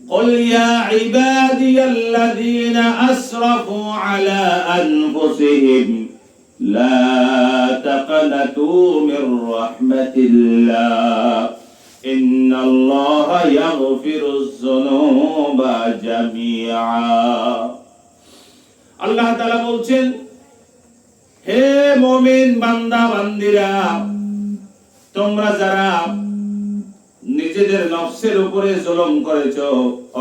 قل يا عبادي الذين أسرفوا على أنفسهم لا تقنطوا من رحمة الله إن الله يغفر الذنوب جميعا আল্লাহ তাআলা বলছেন, হে মুমিন বান্দা বান্দিরা, তোমরা যারা নিজেদের নফসের উপরে জুলুম করেছো,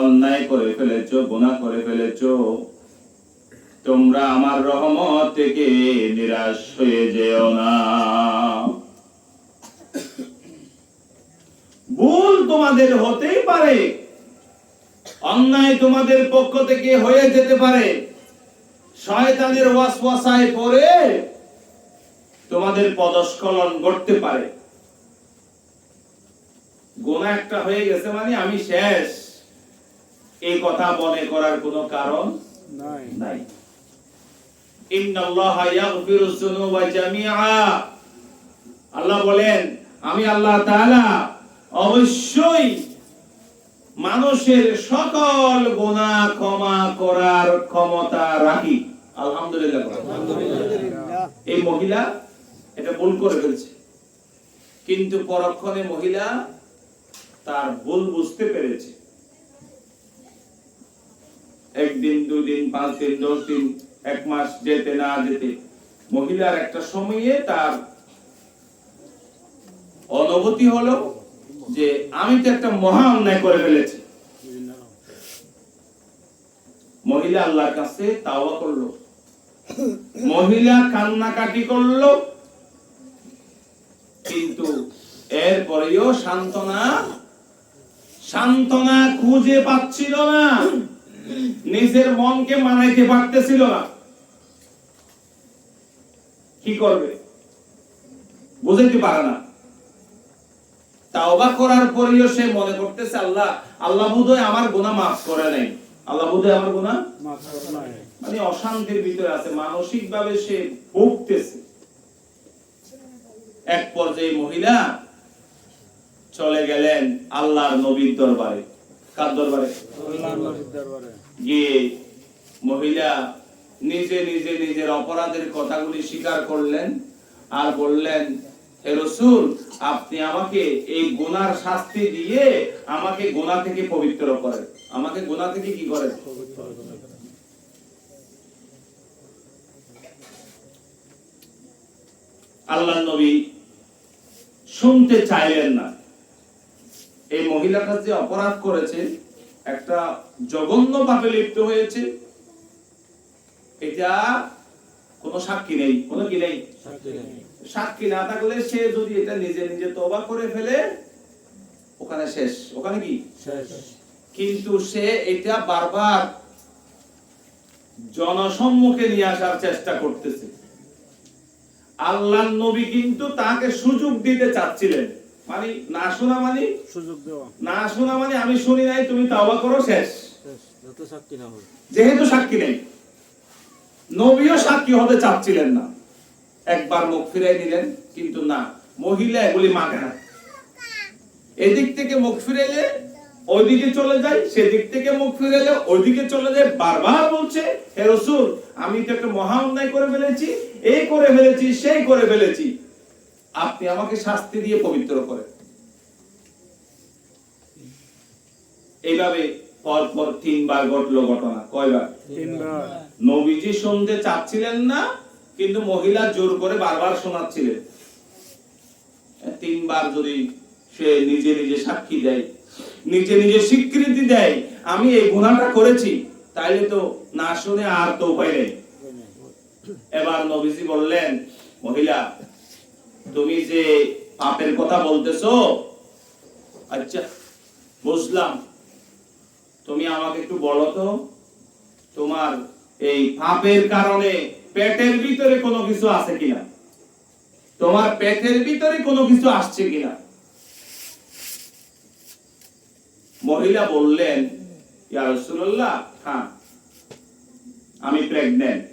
অন্যায় করে ফেলেছো, গুনাহ করে ফেলেছো, তোমরা আমার রহমত থেকে নিরাশ হয়ে যেও না। ভুল তোমাদের হতেই পারে, অন্যায় তোমাদের পক্ষ থেকে হয়ে যেতে পারে, শয়তানের ওয়াসওয়াসায় পড়ে তোমাদের পদস্খলন ঘটতে পারে। গুনাহ একটা হয়ে গেছে মানে আমি শেষ, এই কথা মনে করার কোনো কারণ নাই। ইন্নাল্লাহা ইয়াগফিরুয যুনুবা জামিআ, আল্লাহ বলেন আমি আল্লাহ তাআলা অবশ্যই মানুষের সকল গুনাহ ক্ষমা করার ক্ষমতা রাখি। আলহামদুলিল্লাহ। এই মহিলা এটা ভুল করে ফেলছে, কিন্তু পরক্ষণে মহিলা তার ভুল বুঝতে পেরেছে। একদিন, 2 দিন, 5 দিন, 10 দিন, 1 মাস যেতে না যেতে মহিলার একটা সময়ে তার অনুভূতি হলো যে আমি তো একটা মহা অন্যায় করে ফেলেছি। মহিলা আল্লাহর কাছে তাওবা করলো, মহিলা কান্নাকাটি করলো, কিন্তু এরপরেও সান্ত্বনা খুঁজে পাচ্ছিল না, নিজের মনকে মানাইতে পারতেছিল না। কি করবে বুঝাইতে পারে না। তাওবা করার পরেও সে মনে করতেছে আল্লাহ বোধহয় আমার গুনাহ মাফ করে নাই, আল্লাহ বোধহয় আমার গুনাহ মাফ করে নাই। মানে অশান্তির ভিতরে আছে, মানসিক ভাবে সে ভুগতেছে। এক পর্যায়ে মহিলা চলে গেলেন আল্লাহর নবীর দরবারে। কার দরবারে? আল্লাহর নবীর দরবারে। গিয়ে মহিলা নিজে নিজে নিজের অপরাধের কথাগুলি স্বীকার করলেন আর বললেন, হে রাসূল, আপনি আমাকে এই গুনার শাস্তি দিয়ে আমাকে গুনাহ থেকে পবিত্র করেন। আমাকে গুনাহ থেকে কি করেন? আল্লাহর নবী শুনতে চাইলেন না। এই মহিলাটা যে অপরাধ করেছে, একটা জঘন্য পাপে লিপ্ত হয়েছে, এটা কোনো সাক্ষী নেই, কোনো কি নেই, সাক্ষী না থাকলে সে যদি এটা নিজে নিজে তওবা করে ফেলে, ওখানে শেষ, ওখানে কি শেষ। কিন্তু সে এটা বারবার জনসম্মুখে নিয়ে আসার চেষ্টা করতেছে। আল্লাহর নবী কিন্তু তাকে সুযোগ দিতে চাচ্ছিলেন, মানে না শোনা মানে সুযোগ দেওয়া, না শোনা মানে আমি শুনি নাই, তুমি তওবা করো, শেষ। যত সাক্ষী না হয়, যেহেতু সাক্ষী নেই, নবীও সাক্ষী হতে চাচ্ছিলেন না। একবার মুখ ফিরাই দিলেন, কিন্তু না, মহিলা এগুলি মানে না। এদিক থেকে মুখ ফিরাইলে ওইদিকে চলে যায়, সেদিক থেকে মুখ ফিরাইলে ওইদিকে চলে যায়। বারবার বলছে, হে রাসূল, আমি তো একটা মহা অন্যায় করে ফেলেছি, এই করে ফেলেছি, সেই করে ফেলেছি, আপনি আমাকে শাস্তি দিয়ে পবিত্র করেন। এইভাবে পরপর 3 বার ঘটলো ঘটনা। কয়বার? 3 বার। নবীজি শুনতে চাচ্ছিলেন না, কিন্তু মহিলা জোর করে বারবার শোনাচ্ছিলেন। 3 বার যদি সে নিজে নিজে সাক্ষী দেয়, নিজে নিজে স্বীকৃতি দেয় আমি এই গুনাহটা করেছি, তাইলে তো না শুনে আর তো উপায় নেই। এবার নবীজি বললেন, মহিলা, তুমি যে পাপের কথা বলতেছো, আচ্ছা বুঝলাম, তুমি আমাকে একটু বলো তো, তোমার এই পাপের কারণে পেটের ভিতরে কোনো কিছু আছে কিনা, তোমার পেটের ভিতরে কোনো কিছু আসছে কিনা। মহিলা বললেন, ইয়া রাসূলুল্লাহ, হ্যাঁ, আমি প্রেগন্যান্ট।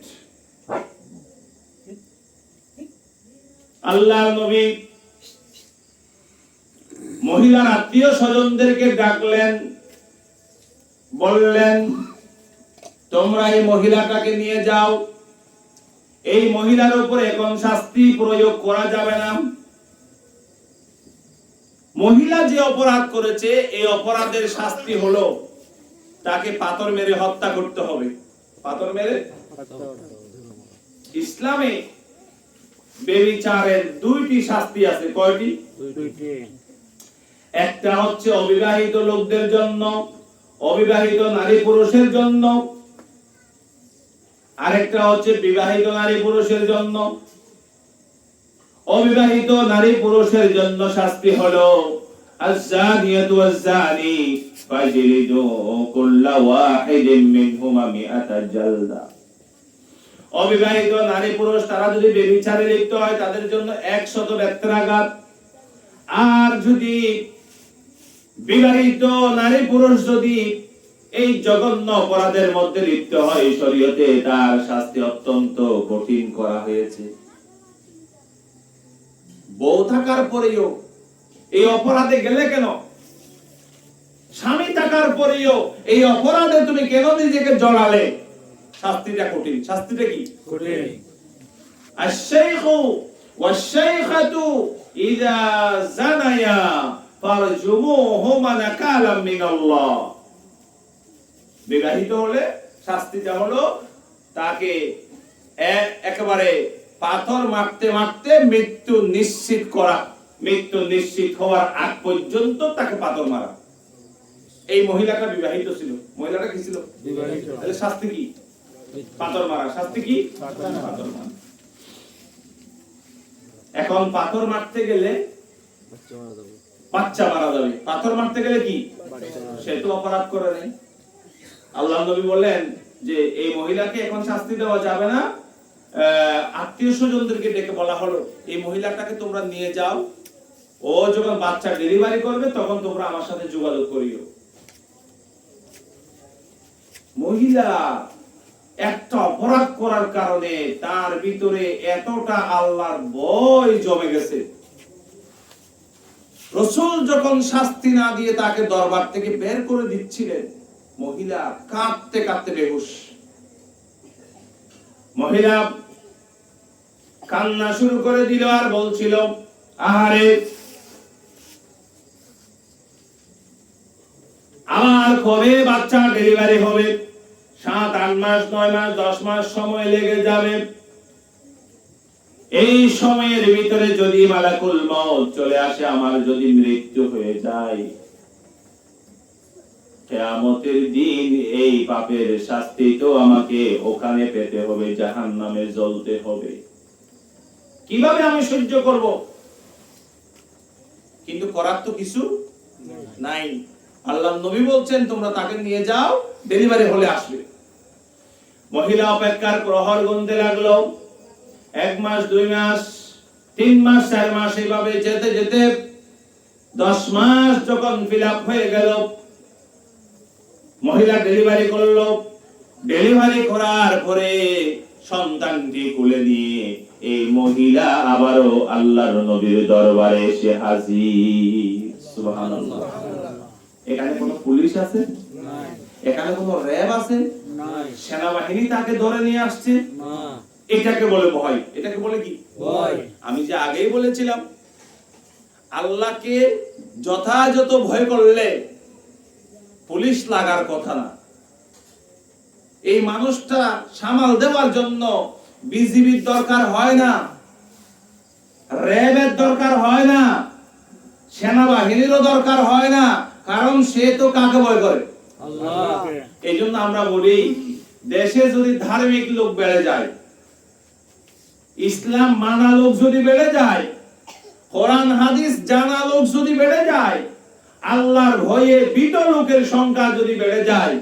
আল্লাহর নবী মহিলার আত্মীয় স্বজনদেরকে ডাকলেন, বললেন তোমরা এই মহিলাটাকে নিয়ে যাও, এই মহিলার উপর এখন শাস্তি প্রয়োগ করা যাবে না। মহিলা যে অপরাধ করেছে এই অপরাধের শাস্তি হলো তাকে পাথর মেরে হত্যা করতে হবে। পাথর মেরে। ইসলামে ব্যভিচারের দুইটি শাস্তি আছে। কয়টি? একটা হচ্ছে অবিবাহিত লোকদের জন্য, অবিবাহিত নারী পুরুষের জন্য, আরেকটা হচ্ছে বিবাহিত নারী পুরুষের জন্য। অবিবাহিত নারী পুরুষের জন্য শাস্তি হলো আয-যানিয়াতু ওয়াজ-যানি ফাজলিদু কুল্লা ওয়াহিদিন মিনহুমা মিআতা জালদা। অবিবাহিত নারী পুরুষ তারা যদি ব্যভিচারে লিপ্ত হয় তাদের জন্য 100 বেত্রাঘাত। আর যদি বিবাহিত নারী পুরুষ যদি এই জঘন্য অপরাধের মধ্যে লিপ্ত হয় শরীয়তে তার শাস্তি অত্যন্ত কঠিন করা হয়েছে। বউ থাকার পরেও এই অপরাধে গেলে কেন? স্বামী থাকার পরেও এই অপরাধে তুমি কেন নিজেকে জড়ালে? শাস্তিটা কঠিন। শাস্তিটা কি? কঠিন। আশ-শাইখু ওয়াশ-শাইখাতু ইযা জানায়া ফারজুমুহুমা নাকালাম মিনাল্লাহ। বিবাহিত হলে শাস্তিটা হলো তাকে একেবারে পাথর মারতে মারতে মৃত্যু নিশ্চিত করা। মৃত্যু নিশ্চিত হওয়ার আগ পর্যন্ত তাকে পাথর মারা। এই মহিলাটা বিবাহিত ছিল। মহিলাটা কি ছিল? বিবাহিত। তাহলে শাস্তি কি? পাথর মারা। শাস্তি কি? পাথর মারা। এখন পাথর মারতে গেলে বাচ্চা মারা যাবে। পাথর মারতে গেলে কি? সে তো অপরাধ করে নাই। আল্লাহর নবী বললেন যে এই মহিলাকে এখন শাস্তি দেওয়া যাবে না। আত্মীয় স্বজনদেরকে ডেকে বলা হলো এই মহিলাটাকে তোমরা নিয়ে যাও, ও যখন বাচ্চা ডেলিভারি করবে তখন তোমরা আমার সাথে যোগাযোগ করিও। মহিলা একটা অপরাধ করার কারণে তার ভিতরে এতটা আল্লাহর ভয় জমে গেছে, রাসূল যখন শাস্তি না দিয়ে তাকে দরবার থেকে বের করে দিচ্ছিলেন মহিলা কাঁদতে কাঁদতে বেহুশ। মহিলা কান্না শুরু করে দিল আর বলছিল আহারে আমার কবে বাচ্চা ডেলিভারি হবে? 7, 8 মাস, 9 মাস, 10 মাস সময় লেগে যাবে। এই সময়ের ভিতরে যদি মালাকুল মউত চলে আসে, আমার যদি মৃত্যু হয়ে যায়, কিয়ামতের দিন এই পাপের শাস্তি তো আমাকে ওখানে পেতে হবে, জাহান্নামে জ্বলতে হবে। কিভাবে আমি সহ্য করব? কিন্তু করার তো কিছু নাই। আল্লাহর নবী বলছেন তোমরা তাকে নিয়ে যাও, ডেলিভারি হলে আসবে। মহিলা অপেক্ষার প্রহর গুনতে লাগলো। 1 মাস, 2 মাস, 3 মাস, 4 মাস এইভাবে যেতে যেতে 10 মাস যখন ফিল আপ হয়ে গেল, মহিলা ডেলিভারি করলো। ডেলিভারি করার পরে সন্তানটি কোলে নিয়ে এই মহিলা আবারও আল্লাহর নবীর দরবারে এসে হাজির। সুবহানাল্লাহ। এখানে কোনো পুলিশ আছে? নাই। এখানে কোনো র‍্যাব আছে? নাই। সেনাবাহিনী তাকে ধরে নিয়ে আসছে? না। এটাকে বলে ভয়। এটাকে বলে কি? ভয়। আমি যে আগেই বলেছিলাম আল্লাহকে যথাযথ ভয় করলে পুলিশ লাগার কথা না। এই মানুষটা সামাল দেওয়ার জন্য বিজিবির দরকার হয় না, র‍্যাবের দরকার হয় না, সেনাবাহিনীরও দরকার হয় না। কারণ সে তো কাকে ভয় করে? আল্লাহকে। এইজন্য আমরা বলি দেশে যদি ধার্মিক লোক বেড়ে যায়, ইসলাম মানা লোক যদি বেড়ে যায়, কোরআন হাদিস জানা লোক যদি বেড়ে যায়, আল্লাহর ভয়ে ভীত লোকের সংখ্যা যদি বেড়ে যায়,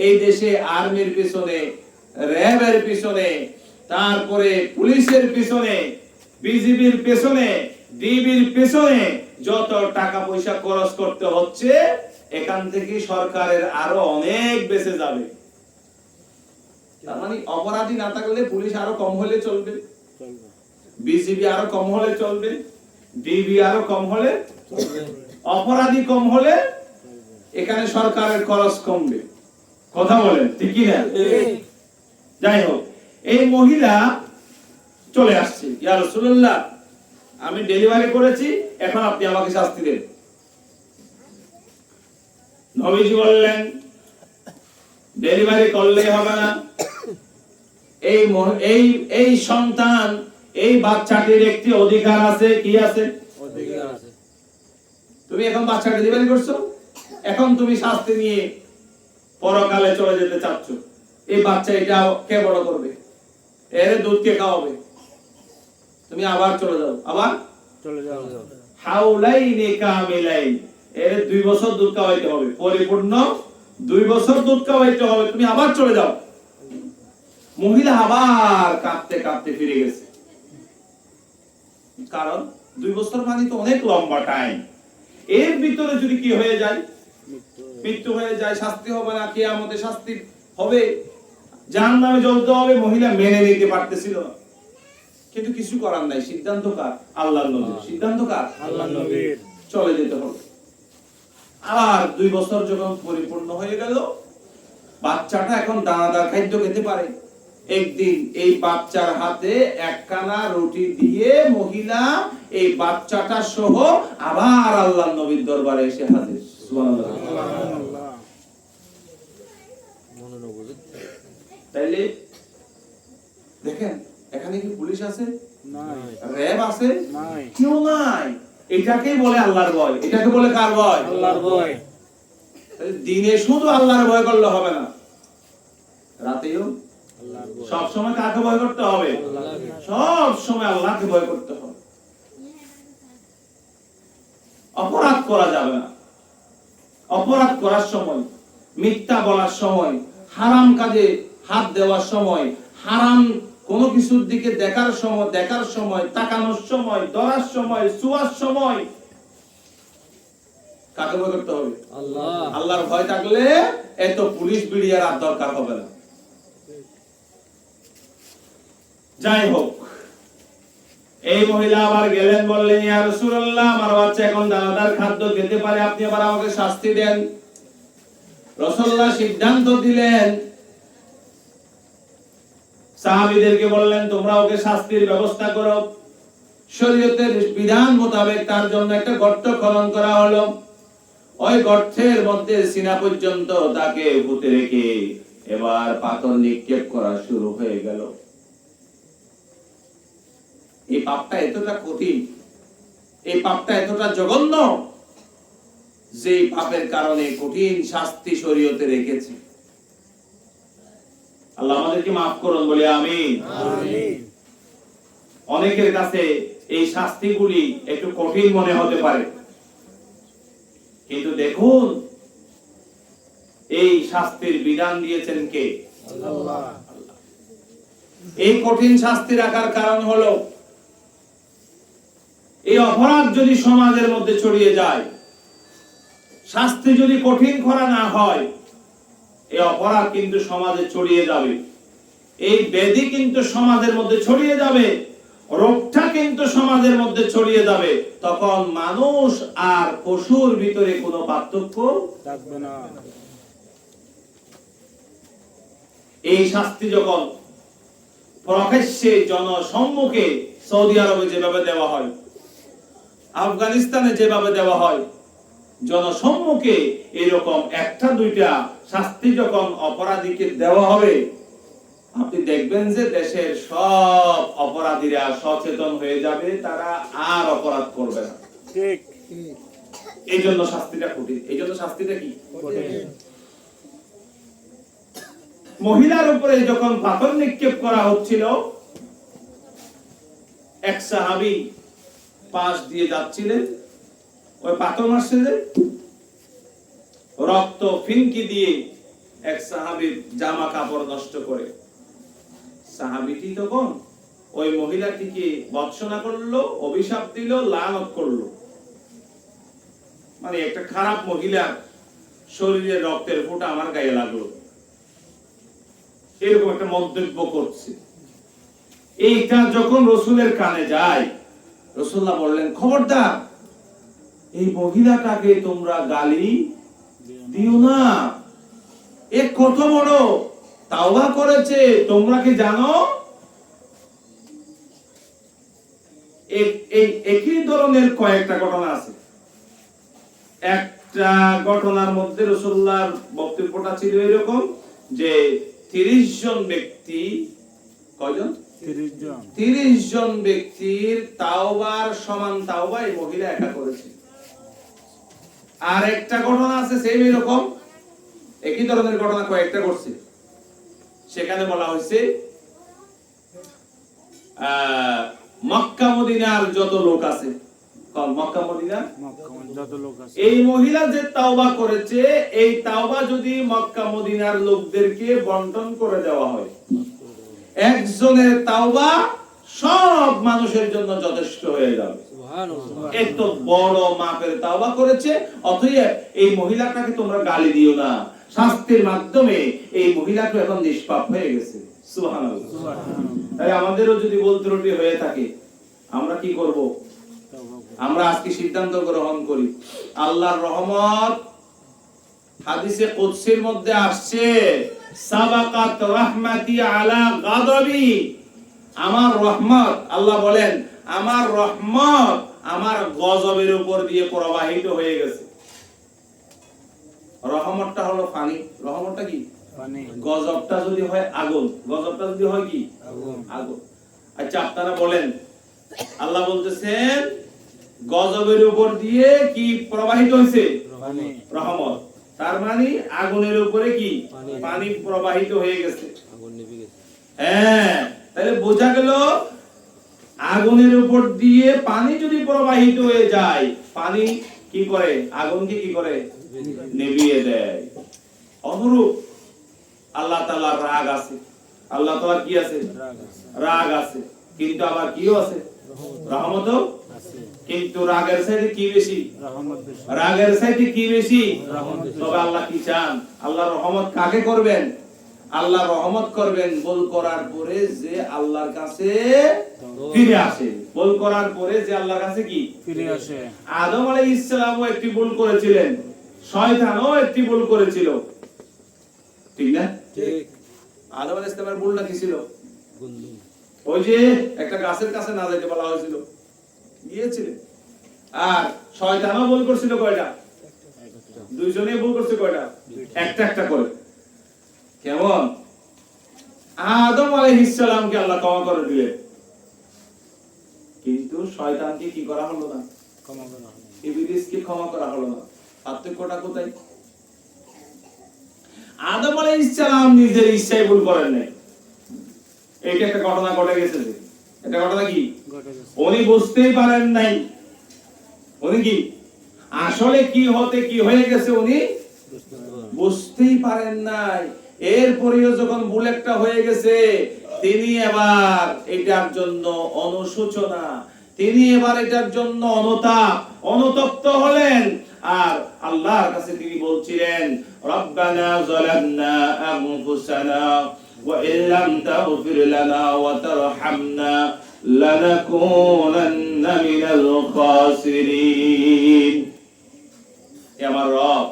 এই দেশে আর্মির পিছনে, র‍্যাবের পিছনে, তারপরে পুলিশের পিছনে, বিজিবির পিছনে, ডিবির পিছনে যত টাকা পয়সা খরচ করতে হচ্ছে, এখান থেকে সরকারের আরো অনেক বেঁচে যাবে। তার মানে অপরাধী না থাকলে পুলিশ আরো কম হলে চলবে, বিজিবি আরো কম হলে চলবে, ডিবি আরো কম হলে চলবে, অপরাধী কম হলে এখানে সরকারের খরচ কমবে। কথা বলেন ঠিক কি না? যাই হোক, এই মহিলা চলে আসছে, ইয়া রাসূলুল্লাহ আমি ডেলিভারি করেছি, এখন আপনি আমাকে শাস্তি দেন। নবীজি বললেন ডেলিভারি করলেই হবে না, এই এই এই সন্তান, এই বাচ্চাটির একটি অধিকার আছে। কি আছে? অধিকার আছে। তুমি এখন বাচ্চা ডেলিভারি করছো, এখন তুমি শাস্তি নিয়ে পরকালে চলে যেতে চাচ্ছ। এই বাচ্চা এটা কে বড় করবে? এর দুধ কে খাওয়াবে? তুমি আবার চলে যাও, আবার চলে যাও। হাউলাইনি কামিলাইন, এর 2 বছর দুধ খাওয়াইতে হবে, পরিপূর্ণ 2 বছর দুধ খাওয়াইতে হবে, তুমি আবার চলে যাও। মহিলা আবার কাঁদতে কাঁদতে ফিরে গেছে, কারণ 2 বছর মানে তো অনেক লম্বা টাইম। এর ভিতরে যদি কি হয়ে যায়, মৃত্যু হয়ে যায়, শাস্তি হবে না, কিয়ামতে শাস্তি হবে, জাহান্নামে জ্বলতে হবে, মহিলা মেনে নিতে পারতেছিল না। কিন্তু কিছু করার নাই, সিদ্ধান্ত কার? আল্লাহর নবীর। সিদ্ধান্ত কার? আল্লাহর নবীর। চলে যেতে হবে। আর 2 বছর যখন পরিপূর্ণ হয়ে গেল, বাচ্চাটা এখন দানাদার খাদ্য খেতে পারে। একদিন এই বাচ্চার হাতে একখানা রুটি দিয়ে মহিলা এই বাচ্চাটা সহ আবার আল্লাহর নবীর দরবারে এসে হাজির। সুবহানাল্লাহ। তাইলে দেখেন, এখানে কি পুলিশ আছে? নাই। র‍্যাব আছে? নাই। কেউ নাই। এটাকেই বলে আল্লাহর ভয়। এটাকে বলে কার ভয়? আল্লাহর ভয়। দিনে শুধু আল্লাহর ভয় করলে হবে না, রাতেও আল্লাহর ভয়। সব সময় কাকে ভয় করতে হবে? আল্লাহকে। সব সময় আল্লাহকে ভয় করতে হবে। অপরাধ করা যাবে না। অপরাধ করার সময়, মিথ্যা বলার সময়, হারাম কাজে হাত দেওয়ার সময়, হারাম কোন কিছুর দিকে দেখার সময়, তাকানোর সময়, ধরার সময়, ছুঁয়ার সময় কাকে ভয় করতে হবে? আল্লাহ। আল্লাহর ভয় থাকলে এত পুলিশ বিড়িয়ার আর দরকার হবে না। যাই হোক, এই মহিলা আবার গেলেন, বললেন ইয়া রাসূলুল্লাহ আমার বাচ্চা এখন দানাদার খাদ্য খেতে পারে, আপনি আবার আমাকে শাস্তি দেন। রাসূলুল্লাহ সিদ্ধান্ত দিলেন, সাহাবীদেরকে বললেন তোমরা ওকে শাস্তির ব্যবস্থা করো। শরীয়তের বিধান মোতাবেক তার জন্য একটা গর্ত খনন করা হলো। ওই গর্তের মধ্যে সিনা পর্যন্ত তাকে পুঁতে রেখে এবার পাথর নিক্ষেপ করা শুরু হয়ে গেল। এই পাপটা এতটা কঠিন, এই পাপটা এতটা জঘন্য, যে পাপের কারণে কঠিন শাস্তি শরীয়তে রেখেছে। আল্লাহ আমাদেরকে মাফ করুন, বলি আমিন। আমিন। অনেকের কাছে এই শাস্তিগুলি একটু কঠিন মনে হতে পারে, কিন্তু দেখুন এই শাস্তির বিধান দিয়েছেন কে? আল্লাহ। এই কঠিন শাস্তি রাখার কারণ হলো, এই অপরাধ যদি সমাজের মধ্যে ছড়িয়ে যায়, শাস্তি যদি কঠিন করা না হয়, এই অপরাধ কিন্তু সমাজে ছড়িয়ে যাবে, এই ব্যাধি কিন্তু সমাজের মধ্যে ছড়িয়ে যাবে, রোগটা কিন্তু সমাজের মধ্যে ছড়িয়ে যাবে। তখন মানুষ আর পশুর ভিতরে কোনো পার্থক্য থাকবে না। এই শাস্তি যখন প্রকাশ্যে জনসম্মুখে সৌদি আরবে যেভাবে দেওয়া হয়, আফগানিস্তানে যেভাবে দেওয়া হয়, জনসম্মুখে এরকম একটা দুইটা শাস্তি যখন অপরাধীকে দেওয়া হবে, আপনি দেখবেন যে দেশের সব অপরাধীরা সচেতন হয়ে যাবে, তারা আর অপরাধ করবে না। ঠিক। এই জন্য শাস্তিটা কঠিন। এই জন্য শাস্তিটা কি? কঠিন। মহিলার উপরে যখন পাথর নিক্ষেপ করা হচ্ছিল, এক সাহাবী পাশ দিয়ে যাচ্ছিলেন, ওই পাথর মারছে যে, রক্ত ফিনকি দিয়ে এক সাহাবীর জামা কাপড় নষ্ট করে। সাহাবীটি তখন ওই মহিলাটিকে ভৎসনা করলো, অভিশাপ দিল, লানত করলো। মানে একটা খারাপ মহিলার শরীরে রক্তের ফোঁটা আমার গায়ে লাগলো, এরকম একটা মন্তব্য করছে। এইটা যখন রাসূলের কানে যায়, রাসূলুল্লাহ বললেন খবরদার, এই মহিলাটাকে তোমরা গালি দিও না, কত বড় তাওবা করেছে তোমরা কি জানো? এই একই ধরনের কয়েকটা ঘটনা আছে। একটা ঘটনার মধ্যে রাসূলুল্লাহর বক্তব্যটা ছিল এরকম যে 30 জন ব্যক্তি, কয়জন? 30 জন ব্যক্তির তাওবার সমান তাওবা এই মহিলা একা করেছে। আর একটা ঘটনা আছে সেম এরকম, একই ধরনের ঘটনা কয়েকটা ঘটছে। সেখানে বলা হয়েছে মক্কা মদিনার যত লোক আছে, মক্কা মদিনার যত লোক আছে, এই মহিলা যে তাওবা করেছে এই তাওবা যদি মক্কা মদিনার লোকদেরকে বন্টন করে দেওয়া হয়, একজনের তাওবা সব মানুষের জন্য যথেষ্ট হয়ে যাবে। সুবহানাল্লাহ। এত বড় মাপের তাওবা করেছে, অতএব এই মহিলাটাকে তোমরা গালি দিও না, শাস্তির মাধ্যমে এই মহিলাটা এখন নিষ্পাপ হয়ে গেছে। সুবহানাল্লাহ। তাই আমাদেরও যদি ভুল ত্রুটি হয়ে থাকে আমরা কি করব? আমরা আজকে সিদ্ধান্ত গ্রহণ করি, আল্লাহর রহমত হাদিসে কুদসির মধ্যে আসছে, সাবাকাত রাহমাতি আলা গাদাবি, আমার রহমত, আল্লাহ বলেন আমার রহমত আমার গজবের উপর দিয়ে প্রবাহিত হয়ে গেছে। রহমতটা হলো পানি, রহমতটা কি? পানি। গজবটা যদি হয় আগুন, গজবটা যদি হয় কি? আগুন। আচ্ছা আপনারা বলেন, আল্লাহ বলতেছেন গজবের উপর দিয়ে কি প্রবাহিত হয়েছে? পানি। রহমত, তার মানে আগুনের উপরে কি? পানি প্রবাহিত হয়ে গেছে, আগুন নিভে গেছে। হ্যাঁ, তাহলে বোঝা গেল আগুনের উপর দিয়ে পানি যদি প্রবাহিত হয়ে যায়, পানি কি করে? আগুনকে কি করে? নিভিয়ে দেয়। অনুরূপ আল্লাহ তাআলার রাগ আছে, আল্লাহ তাআলার কি আছে? রাগ আছে, কিন্তু আবার কিও আছে? রহমতও আছে। কিন্তু রাগের চাইতে কি বেশি? রহমত বেশি। রাগের চাইতে কি বেশি? রহমত বেশি। তবে আল্লাহ কি চান? আল্লাহ রহমত কাকে করবেন? আল্লাহ রহমত করবেন ভুল করার পরে যে আল্লাহর কাছে ফিরে আসে। ভুল করার পরে যে আল্লাহর কাছে কি? ফিরে আসে। আদম আলাইহিস সালামও একটি ভুল করেছিলেন, শয়তানও একটি ভুল করেছিল, ঠিক না? ঠিক। আদম আলাইহিস সালামের ভুলটা কি ছিল? ওই যে একটা গাছের কাছে না যাইতে বলা হয়েছিল, গিয়েছিলেন। আর শয়তানও ভুল করছিল কয়টা? দুইজনেই ভুল করছে কয়টা? একটা একটা করে। কেমন? আদম আলাইহিস সালামকে আল্লাহ ক্ষমা করে দিলেন, কিন্তু শয়তানকে কি করা হলো না? ক্ষমা করা হলো না। ইবলিসকে ক্ষমা করা হলো না। পার্থক্যটা কোথায়? আদম আলাইহিস সালাম নিজের ইচ্ছায় ভুল করেন নাই, এইটা একটা ঘটনা ঘটে গেছে। এটা ঘটনা কি ঘটে গেছে? উনি বুঝতেই পারেন নাই, উনি কি আসলে কি হতে কি হয়ে গেছে উনি বুঝতেই পারেন নাই। এরপরেও যখন ভুল একটা হয়ে গেছে, তিনি এবার এটার জন্য অনুশোচনা, তিনি এবার এটার জন্য অনুতপ্ত হলেন। আর আল্লাহর কাছে তিনি বলছিলেন, রব্বানা যালামনা আনফুসানা ওয়া ইল্লাম তাগফির লানা ওয়া তারহামনা লানাকুনান্না মিনাল খাসিরিন। হে আমার রব,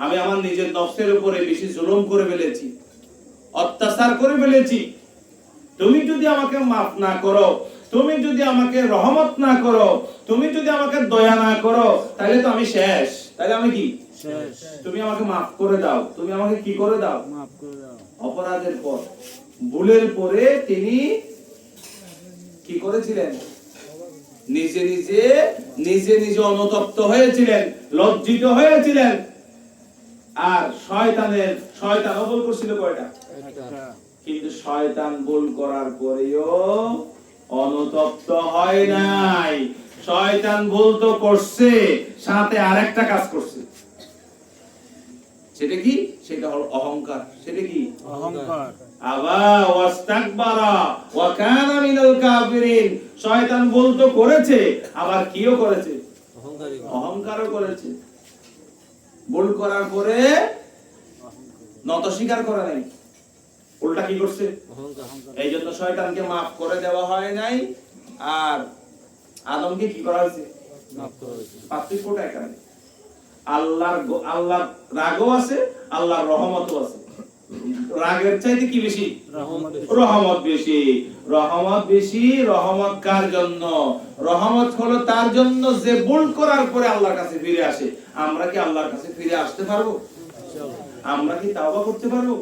আমি আমার নিজের নফসের উপরে বেশি জুলুম করে ফেলেছি, অত্যাচার করে ফেলেছি। তুমি যদি আমাকে মাফ না করো, তুমি যদি আমাকে রহমত না করো, তুমি যদি আমাকে দয়া না করো, তাহলে তো আমি শেষ। তাহলে আমি কি শেষ? তুমি আমাকে মাফ করে দাও, তুমি আমাকে কি করে দাও? মাফ করে দাও। অপরাধের পর, ভুলের পরে তিনি কি করেছিলেন? নিজে নিজে অনুতপ্ত হয়েছিলেন, লজ্জিত হয়েছিলেন। আর শয়তান ভুল করছিল কয়টা? কিন্তু শয়তান ভুল করার পরেও অনুতপ্ত হয় নাই। শয়তান ভুল তো করছে, সাথে আরেকটা কাজ করছে। সেটা কি? সেটা হলো অহংকার। সেটা কি? অহংকার। আবা ওয়াস্তাকবারা ওয়া কানা মিনাল কাফিরিন। শয়তান ভুল তো করেছে, আবার কিও করেছে? অহংকারও করেছে। ভুল করার পরে নত স্বীকার করে নাই, উল্টা কি করছে? এই জন্য শয়তানকে মাফ করে দেওয়া হয় নাই, আর আদমকে কি করা হয়েছে? মাফ করা হয়েছে। পার্থক্যটা এখানে। আল্লাহর রাগও আছে, আল্লাহর রহমতও আছে। রাগের চাইতে কি বেশি? রহমত বেশি। রহমত বেশি। রহমত কার জন্য? রহমত হলো তার জন্য যে ভুল করার পরে আল্লাহর কাছে ফিরে আসে। আমরা কি আল্লাহর কাছে ফিরে আসতে পারবো? আমরা কি তাওবা করতে পারবো?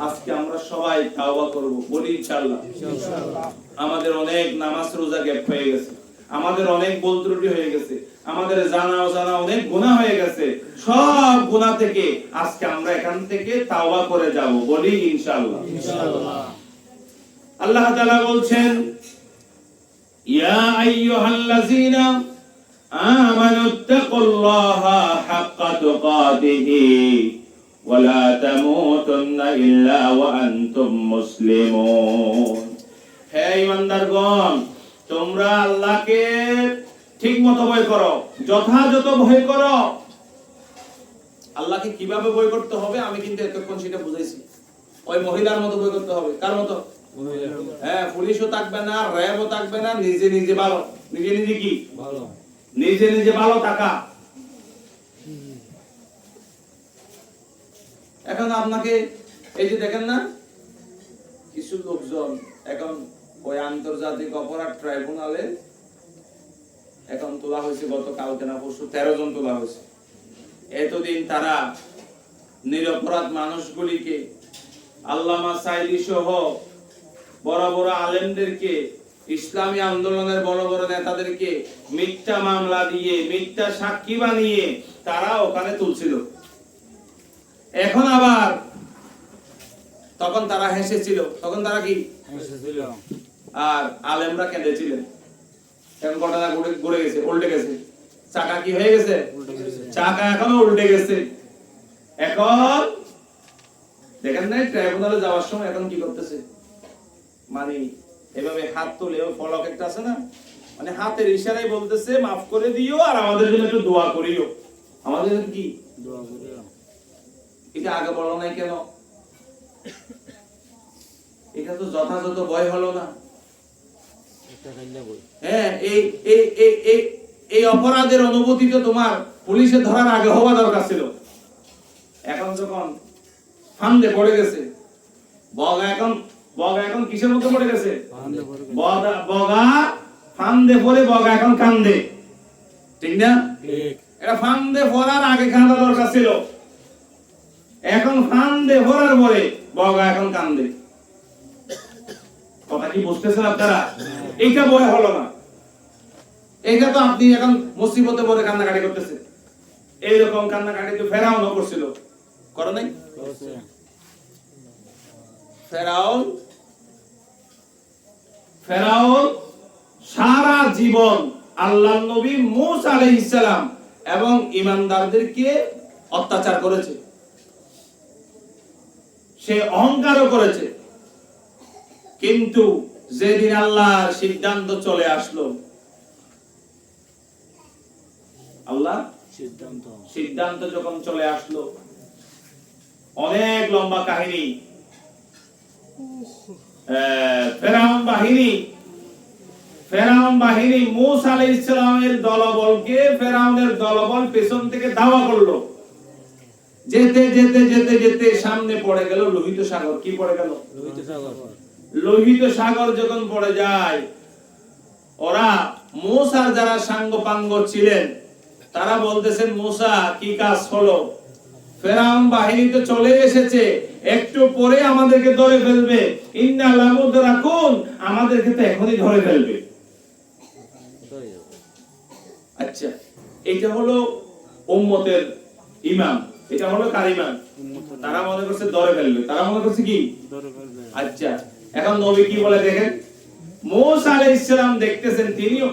আজকে আমরা সবাই তাওবা করব, বলি ইনশাআল্লাহ। আমাদের অনেক নামাজ রোজা গ্যাপ হয়ে গেছে, আমাদের অনেক ভুল ত্রুটি হয়ে গেছে, আমাদের জানা অজানা অনেক গুনাহ হয়ে গেছে। সব গুনাহ থেকে আজকে আমরা এখান থেকে তাওবা করে যাব, বলি ইনশাআল্লাহ। আল্লাহ তাআলা বলছেন, ইয়া আইয়ুহাল্লাযীনা আমানুত্তাকুল্লাহা হাক্কা তুকাতিহি ওয়া লা তামুতুন্না ইল্লা ওয়া আনতুম মুসলিমুন। হে ঈমানদারগণ, তোমরা আল্লাহকে ঠিকমতো ভয় করো, যথাযথ ভয় করো। আল্লাহকে কিভাবে ভয় করতে হবে আমি কিন্তু এতক্ষণ সেটা বুঝাইছি। ওই মহিলার মতো ভয় করতে হবে। কার মতো? হ্যাঁ, পুলিশও থাকবে না, র্যাবও থাকবে না, নিজে নিজে ভালো। নিজে নিজে কি ভালো? নিজে নিজে ভালো থাকা। এখন আপনাকে এই যে দেখেন না, কিছু লোকজন এখন ওই আন্তর্জাতিক অপরাধ ট্রাইব্যুনালে এখন তোলা হয়েছে, গত কালকে না পরশু 13 জন তোলা হয়েছে। এতদিন তারা নিরপরাধ মানুষগুলিকে, আল্লামা সাইদি সহ বড় বড় আলেমদেরকে, ইসলামী আন্দোলনের বড় বড় নেতাদেরকে মিথ্যা মামলা দিয়ে, মিথ্যা সাক্ষী বানিয়ে তারা ওখানে তুলছিল। এখন আবার, তখন তারা হেসেছিল, তখন তারা কি হেসেছিল, আর আলেমরা কেঁদেছিলেন। এখন ঘটনা ঘুরে গেছে, উল্টে গেছে। চাকা কি হয়ে গেছে? চাকা এখনো উল্টে গেছে। এখন দেখেন না, ট্রাইব্যুনালে যাওয়ার সময় এখন কি করতেছে, মানে এভাবে হাত তুলে, ওই ফলক একটা আছে না, মানে হাতের ইশারায় বলতেছে মাফ করে দিও আর আমাদের জন্য একটু দোয়া করিও। আমাদের জন্য কি দোয়া করিও? এটা আগে বলো নাই কেন? এটা তো যথাযথ ভয় হলো না। হ্যাঁ, এই অপরাধের অনুভূতি তো তোমার পুলিশে ধরার আগে হওয়া দরকার ছিল। এখন যখন ফান্দে পড়ে গেছে, বগা এখন কিসের মধ্যে পড়ে গেছে? বগা ফান্দে পড়ে বগা এখন কান্দে, ঠিক না? এটা ফান্দে পড়ার আগে কান্দা দরকার ছিল। এখন ফান্দে পড়ার পরে বগা এখন কান্দে। কথা কি বুঝতেছেন আপনারা? এইটা ভয় হলো না। এইটা তো আপনি এখন মুসিবতে পড়ে কান্নাকাটি করতেছেন। এইরকম কান্নাকাটি তো ফেরাউনও করছিল, করে নাই? ফেরাউন সারা জীবন আল্লাহর নবী মূসা আলাইহিস সালাম এবং ঈমানদারদেরকে অত্যাচার করেছে, সে অহংকারও করেছে। কিন্তু যেদিন আল্লাহর সিদ্ধান্ত চলে আসলো, আল্লাহ সিদ্ধান্ত যখন চলে আসলো, অনেক লম্বা কাহিনী। ফেরাউন বাহিনী মূসা আলাইহিস সালামের দলবলকে, ফেরাউনের দলবল পেছন থেকে ধাওয়া করলো। যেতে যেতে যেতে যেতে সামনে পড়ে গেল লোহিত সাগর। কি পড়ে গেল? লোহিত সাগর যখন পড়ে যায়, ওরা মূসার যারা সাঙ্গপাঙ্গ ছিলেন তারা বলতেছেন, মূসা কি কাজ হলো? ফেরাউন বাহিনী তো চলে এসেছে, একটু পরে আমাদেরকে ধরে ফেলবে। ইন্না লামুদরাকুন, আমাদেরকে তো এখনই ধরে ফেলবে। আচ্ছা, এটা হলো উম্মতের ঈমান। এটা হলো কার ঈমান? তারা মনে করছে ধরে ফেলবে, তারা মনে করছে কি ধরে ফেলবে। আচ্ছা, এখন নবী কি বলে দেখেন। মূসা আলাইহিস সালাম দেখতেছেন, তিনিও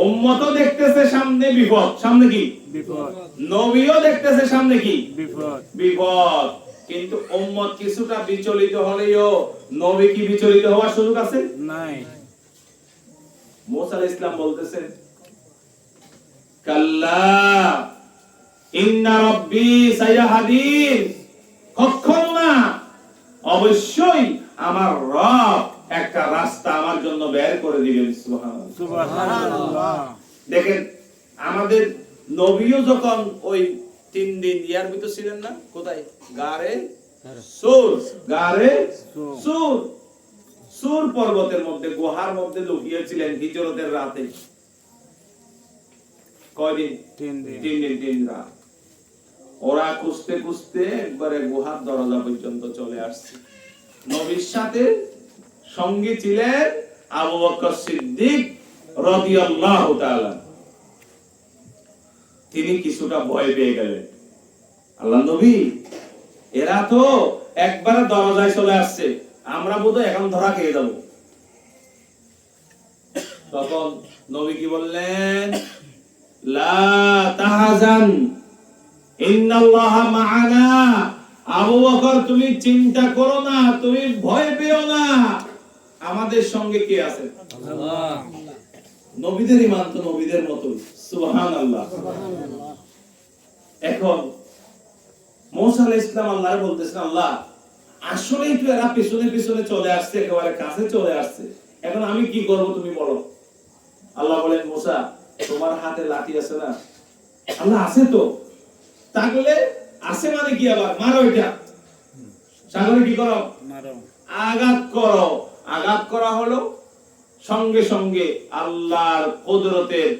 উম্মতও দেখতেছে সামনে বিপদ। সামনে কি বিপদ? নবীও দেখতেছে সামনে কি বিপদ। বিপদ। কিন্তু উম্মত কিছুটা বিচলিত হলেও নবী কি বিচলিত হওয়ার সুযোগ আছে? নাই। মূসা আলাইহিস সালাম বলতেছেন, কাল্লা ইন্না রাব্বি সায়াহদিন, কখনো না, অবশ্যই আমার রব একটা রাস্তা আমার জন্য বের করে দিবেন। সুবহানাল্লাহ। দেখেন, আমাদের নবীও যখন ওই 3 দিন ইয়ার ভিতর ছিলেন না, কোথায়? গারে সুর, গারে সুর। সুর পর্বতের মধ্যে, গুহার মধ্যে লুকিয়েছিলেন হিজরতের রাতে। কয়দিন? 3 দিন 3 রাত। ওরা খুঁজতে খুঁজতে একবারে গুহার দরজা পর্যন্ত চলে আসছে। নবীর সাথে সঙ্গী ছিলেন আবু বকর সিদ্দিক রাদিয়াল্লাহু তাআলা। তিনি কিছুটা ভয় পেয়ে গেলেন। আল্লাহর নবী, এরা তো একবারে দরজায় চলে আসছে, আমরা বোধহয় এখন ধরা খেয়ে যাব। তখন নবী কি বললেন? লা তাহাজান ইন্নাল্লাহা মা'ানা। আবু বকর, তুমি চিন্তা করো না, তুমি ভয় পেও না, আমাদের সঙ্গে কে আছে? আল্লাহ। নবীদের ঈমান তো নবীদের মতো। সুবহানাল্লাহ। এখন মুসা আলাইহিস সালাম আল্লাহর বলতেছেন, আল্লাহ আসলেই তো এরা পিছনে পিছনে চলে আসছে, একেবারে কাছে চলে আসছে, এখন আমি কি করব তুমি বলো। আল্লাহ বলেন, মুসা তোমার হাতে লাঠি আছে না? আল্লাহ আছে তো। তাহলে আছে মানে কি, আবার মারো এটা, সাগরে কি করো? মারো, আঘাত করো। আঘাত করা হলো, সঙ্গে সঙ্গে আল্লাহর কুদরতের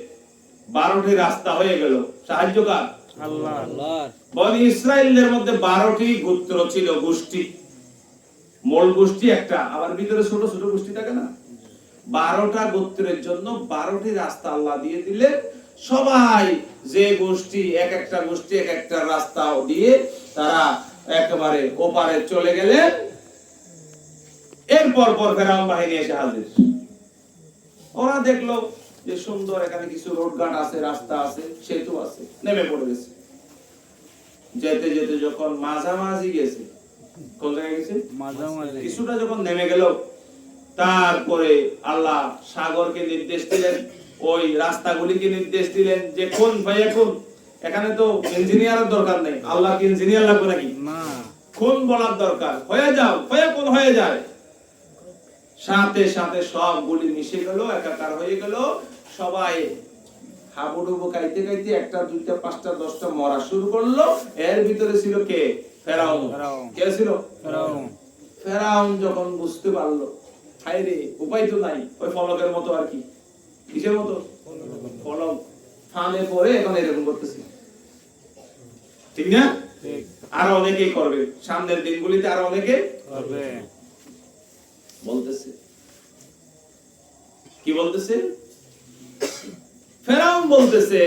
12টি রাস্তা হয়ে গেল। সাহায্য কার? আল্লাহর। বনি ইসরাইলদের মধ্যে 12টি গোত্র ছিল, গোষ্ঠী। মূল গোষ্ঠী একটা, আবার ভিতরে ছোট ছোট গোষ্ঠী থাকে না? 12টা গোত্রের জন্য 12টি রাস্তা আল্লাহ দিয়ে দিলেন। সবাই যে গোষ্ঠী, এক একটা গোষ্ঠী এক একটা রাস্তা দিয়ে তারা একেবারে ওপারে চলে গেলেন। এরপর পর ফেরাউন বাহিনী এসে হাজির। ওরা দেখলো যে সুন্দর, এখানে কিছু রোডঘাট আছে, রাস্তা আছে, সেতু আছে, নেমে পড়ে গেছে। যেতে যেতে যখন মাঝামাঝি গেছে, কোন জায়গায় গেছে? মাঝামাঝি। কিছুটা যখন নেমে গেল, তারপরে আল্লাহ সাগরকে নির্দেশ দিলেন, ওই রাস্তাগুলিকে নির্দেশ দিলেন যে কোন ভাইয়া কোন। এখানে তো ইঞ্জিনিয়ারের দরকার নেই, আল্লাহ কি ইঞ্জিনিয়ার লাগবে নাকি? না, কোন বলার দরকার, হয়ে যাও, ভাইয়া কোন হয়ে যায়। সাথে সাথে সবগুলি মিশে গেল, একাকার হয়ে গেল। সবাই হাবুডুবু খাইতে খাইতে একটা দুইটা পাঁচটা 10টা মরা শুরু করলো। এর ভিতরে ছিল কে? ফেরাউন। কে ছিল? ফেরাউন। ফেরাউন যখন বুঝতে পারলো, হায়রে উপায় তো নাই, ওই ফলকের মতো আর কি, কিসের মতো? ফলক ফানে পড়ে এখন এরকম করতেছে, ঠিক না? আর অনেকেই করবে, সামনের দিনগুলিতে আর অনেকে করবে। বলতেছে কি বলতেছে? ফেরাউন বলতেছে,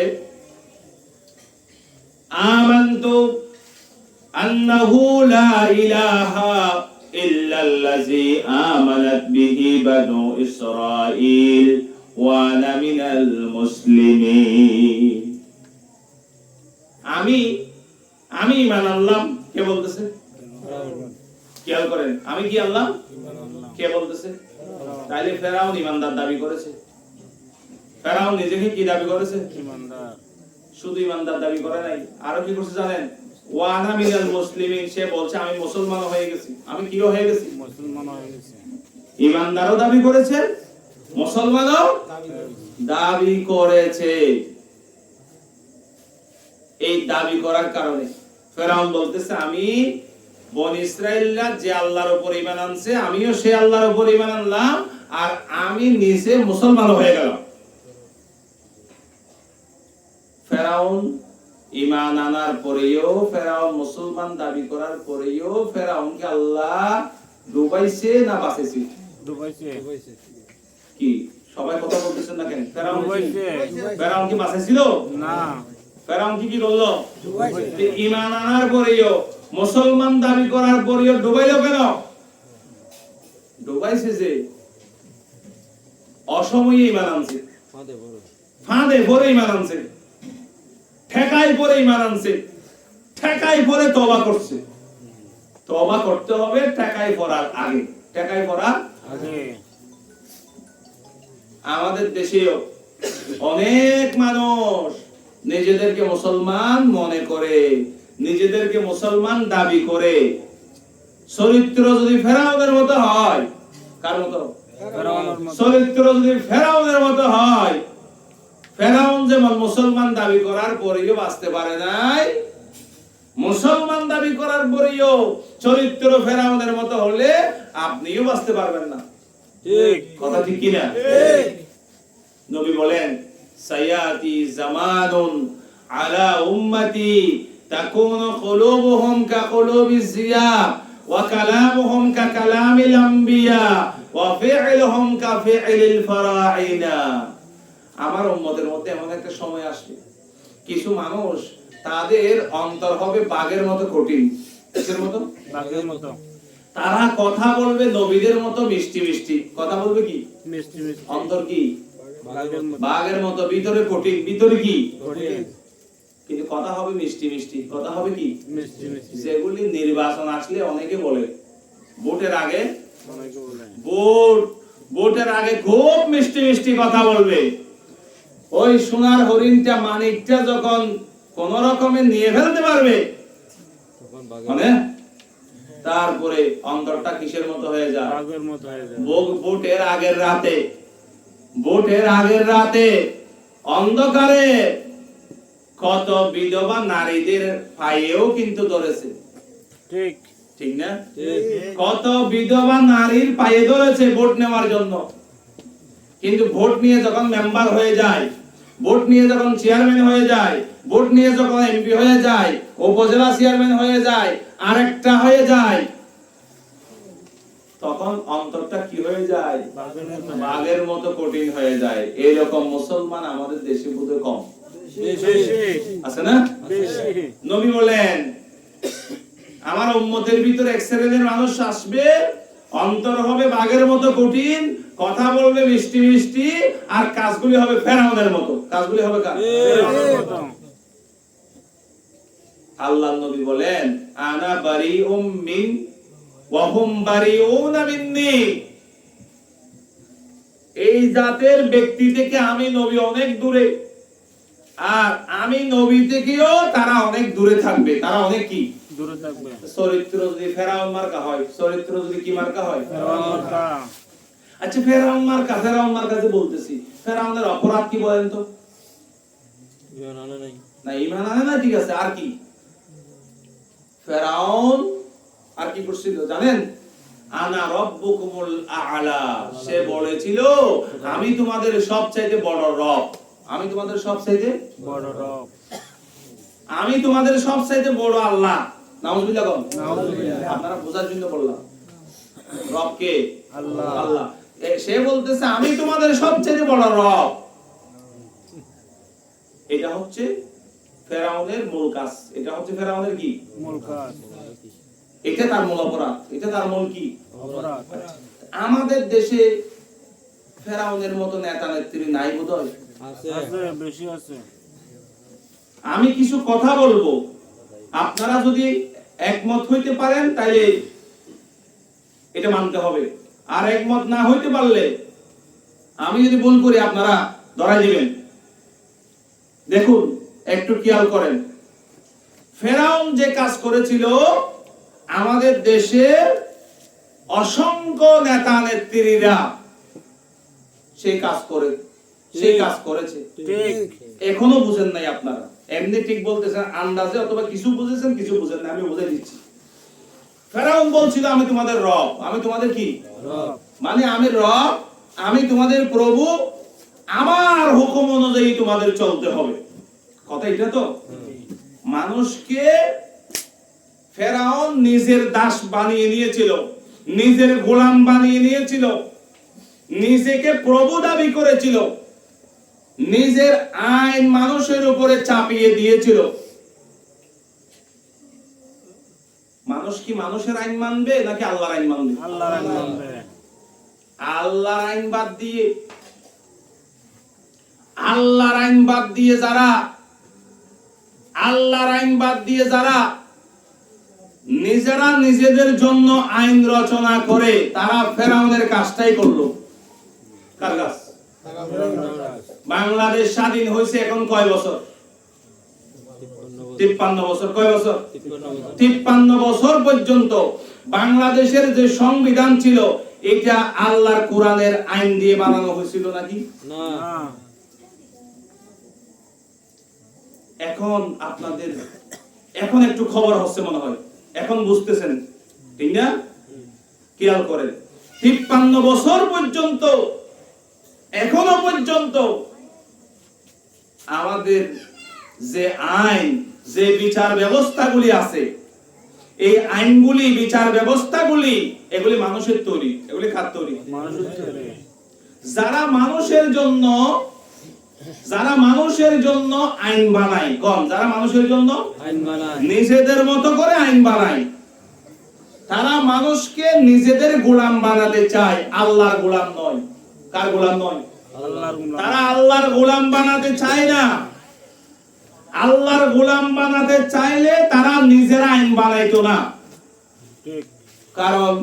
আমানতু আন্নাহু লা ইলাহা ইল্লাল্লাযী আমানাত বিহি বানু ইসরাঈল ওয়া আনা মিনাল মুসলিমিন। আমি ঈমান আনলাম। কে বলতেছে? খেয়াল করেন, আমি কি আল্লাহ? কে বলতেছে? তাইলে ফেরাউন ঈমানদার দাবি করেছে। ফেরাউন নিজেকে কি দাবি করেছে? ঈমানদার। শুধু ঈমানদার দাবি করে নাই, আরো কি করছে জানেন? ওয়া আনা মিনাল মুসলিমিন। সে বলছে আমি মুসলমান হয়ে গেছি। আমি কি হয়ে গেছি? মুসলমান হয়ে গেছি। ঈমানদারও দাবি করেছে, মুসলমানও দাবি করেছে। এই দাবি করার কারণে ফেরাউন বলতেছে, আমি বনি ইসরাইলরা যে আল্লাহর উপর ঈমান আনছে, আমিও সে আল্লাহর উপর ঈমান আনলাম, আর আমি নিজে মুসলমান হয়ে গেলাম। ফেরাউন ঈমান আনার পরেও, ফেরাউন মুসলমান দাবি করার পরেও ফেরাউনকে আল্লাহ ডুবাইছে না বাঁচাইছে? ডুবাইছে। কি সবাই কথা বলতেছেন না কেন? ফেরাউন ডুবাইছে। ফেরাউন কি বাঁচাইছিল? না। ফেরাউন কি করলো? ডুবাইছে। ঈমান আনার পরেও, মুসলমান দাবি করার পরেও ডুবাইলো কেন? ডুবাইছে যে অসময়ে ঈমান আনছে, ফাঁদে পড়ে ঈমান আনছে, ঠেকাই পড়ে ঈমান আনছে, ঠেকাই পড়ে তওবা করছে। তওবা করতে হবে ঠেকাই পড়ার আগে, ঠেকাই পড়ার আগে। আমাদের দেশেও অনেক মানুষ নিজেদেরকে মুসলমান মনে করে, নিজেদেরকে মুসলমান দাবি করে। চরিত্র যদি ফেরাউনের মতো হয়, কার মতো? ফেরাউনের মতো। চরিত্র যদি ফেরাউনের মতো হয়, ফেরাউন যেমন মুসলমান দাবি করার পরেও বাঁচতে পারে নাই, মুসলমান দাবি করার পরেও চরিত্র ফেরাউনের মতো হলে আপনিও বাঁচতে পারবেন না। ঠিক কথা ঠিক কিনা? নবী বলেন সায়াতি জামানুন আলা উম্মতি তাকুনু কুলুবুহুম কা কুলুবিজ জিয়া ওয়া কালামুহুম কা কালামিল আম্বিয়া ওয়া ফি'লুহুম কা ফি'লিল ফারাইনা। আমার উম্মতের মধ্যে এমন একটা সময় আসবে, কিছু মানুষ তাদের অন্তর হবে বাঘের মতো কঠিন। কিসের মতো? বাঘের মতো। তারা কথা বলবে নবীদের মতো মিষ্টি মিষ্টি কথা বলবে, কি মিষ্টি মিষ্টি। অন্তর কি বাঘের মতো। বাঘের মতো, ভিতরে কঠিন, ভিতরে কি কঠিন। কিন্তু কথা হবে মিষ্টি মিষ্টি, কথা হবে কি মিষ্টি মিষ্টি। যেগুলি নির্বাচন আসলে অনেকে বলে ভোটের আগে, অনেকে বলে ভোটের আগে খুব মিষ্টি মিষ্টি কথা বলবে। ওই সোনার হরিণটা মানিকটা যখন কোন রকমে নিয়ে ফেলতে পারবে মানে তারপরে অন্তরটা কিসের মতো হয়ে যায়? বাঘের মতো হয়ে যায়। ভোটের আগের রাতে অন্ধকারে কত বিধবা নারীদের পায়েও কিন্তু ধরেছে। ঠিক ঠিক না? ঠিক। কত বিধবা নারীর পায়ে ধরেছে ভোট নেওয়ার জন্য। কিন্তু ভোট নিয়ে যখন মেম্বার হয়ে যায়, ভোট নিয়ে যখন চেয়ারম্যান হয়ে যায়, ভোট নিয়ে যখন এমপি হয়ে যায়, উপজেলা চেয়ারম্যান হয়ে যায়, আরেকটা হয়ে যায়, তখন অন্তরটা কি হয়ে যায়? বাঘের মতো কঠিন হয়ে যায়। এইরকম মুসলমান আমাদের দেশে বোধহয় কম আছে না? নবী বলেন আমার উম্মতের ভিতরে এক শ্রেণীর মানুষ আসবে, অন্তর হবে বাঘের মতো কঠিন, কথা বলবে মিষ্টি মিষ্টি, আর কাজগুলি হবে ফেরাউনের মতো। কাজগুলি হবে কার? আল্লাহর নবী বলেন আনা বারিউম মিন ওয়া হুম বারিউনা মিন্নি। এই জাতের ব্যক্তি থেকে আমি নবী অনেক দূরে, আর আমি নবী থেকেও তারা অনেক দূরে থাকবে। তারা অনেক কি দূরে থাকবে? চরিত্র যদি ফেরাউন মার্কা হয়, চরিত্র যদি কি মার্কা হয়? ফেরাউন মার্কা। আচ্ছা ফেরাউন মার্কা যে বলতেছি, ফেরাউনের অপরাধ কি বলেন তো? ঈমান আনে নাই। না ঈমান আনে না, ঠিক আছে, আর কি? ফেরাউন আর কি করছিল জানেন? আনা রব্বুকুমুল আ'লা। সে বলেছিল আমি তোমাদের সবচাইতে বড় রব, আমি তোমাদের সবচাইতে বড় রব, আমি তোমাদের সবচাইতে বড় আল্লাহ। নাউজুবিল্লাহ। নাউজুবিল্লাহ। আপনারা বোঝার জন্য বললাম, রব কে? আল্লাহ। আল্লাহ। সে বলতেছে আমি তোমাদের সবচাইতে বড় রব। এটা হচ্ছে ফেরাউনের মূল কাজ। এটা হচ্ছে ফেরাউনের কি মূল কাজ? এটা তার মূল অপরাধ, এটা তার মূল কি অপরাধ। আমাদের দেশে ফেরাউনের মতো নেতা নেত্রী নাই বোধহয়? আছে, বেশি আছে। আমি কিছু কথা বলবো, আপনারা যদি একমত হইতে পারেন তাইলে এটা মানতে হবে, আর একমত না হইতে পারলে আমি যদি ভুল করি আপনারা ধরাই দিবেন। দেখুন একটু খেয়াল করেন, ফেরাউন যে কাজ করেছিল আমাদের দেশের অসংখ্য নেতা নেত্রীরা সেই কাজ করেছে। ঠিক। এখনো বুঝেন নাই আপনারা, এমনি ঠিক বলতেছেন আন্দাজে, অথবা কিছু বুঝেছেন কিছু বুঝেন না, আমি বুঝাই দিচ্ছি। ফেরাউন বলছিল আমি তোমাদের রব, আমি তোমাদের কি রব, মানে আমি রব, আমি তোমাদের প্রভু, আমার হুকুম অনুযায়ী তোমাদের চলতে হবে। কথা এটা তো? মানুষকে ফেরাউন নিজের দাস বানিয়ে নিয়েছিল, নিজের গোলাম বানিয়ে নিয়েছিল, নিজেকে প্রভু দাবি করেছিল, নিজের আইন মানুষের উপরে চাপিয়ে দিয়েছিল। মানুষ কি মানুষের আইন মানবে নাকি আল্লাহর আইন মানবে? আল্লাহর আইন মানবে। আল্লাহর আইন বাদ দিয়ে যারা নিজেরা নিজেদের জন্য আইন রচনা করে, তারা ফেরাউনের কাজটাই করলো। কার কাজ? বাংলাদেশ স্বাধীন হয়েছে এখন কয় বছর? 53 বছর। কয় বছর? 53 বছর পর্যন্ত বাংলাদেশের যে সংবিধান ছিল এটা আল্লাহর কোরআনের আইন দিয়ে বানানো হয়েছিল নাকি? না। এখন আপনাদের এখন একটু খবর হচ্ছে মনে হয়, এখন বুঝতেছেন, ঠিক না? খেয়াল করেন, 53 বছর পর্যন্ত, এখনো পর্যন্ত আমাদের যে আইন, যে বিচার ব্যবস্থাগুলি আছে, এই আইনগুলি, বিচার ব্যবস্থাগুলি, এগুলি মানুষের তৈরি, এগুলি কার তৈরি? মানুষের ছেলে। যারা মানুষের জন্য আইন বানায়, কম, যারা মানুষের জন্য আইন বানায়। নিজেদের মতো করে আইন বানায়, তারা মানুষকে নিজেদের গোলাম বানাতে চায়, আল্লাহর গোলাম নয়। কার গোলাম নয়? আল্লাহর গোলাম। তারা আল্লাহর গোলাম বানাতে চায় না। আল্লাহর গোলাম বানাতে চাইলে তারা নিজেরা আইন বানাইতো না। ঠিক। কারণ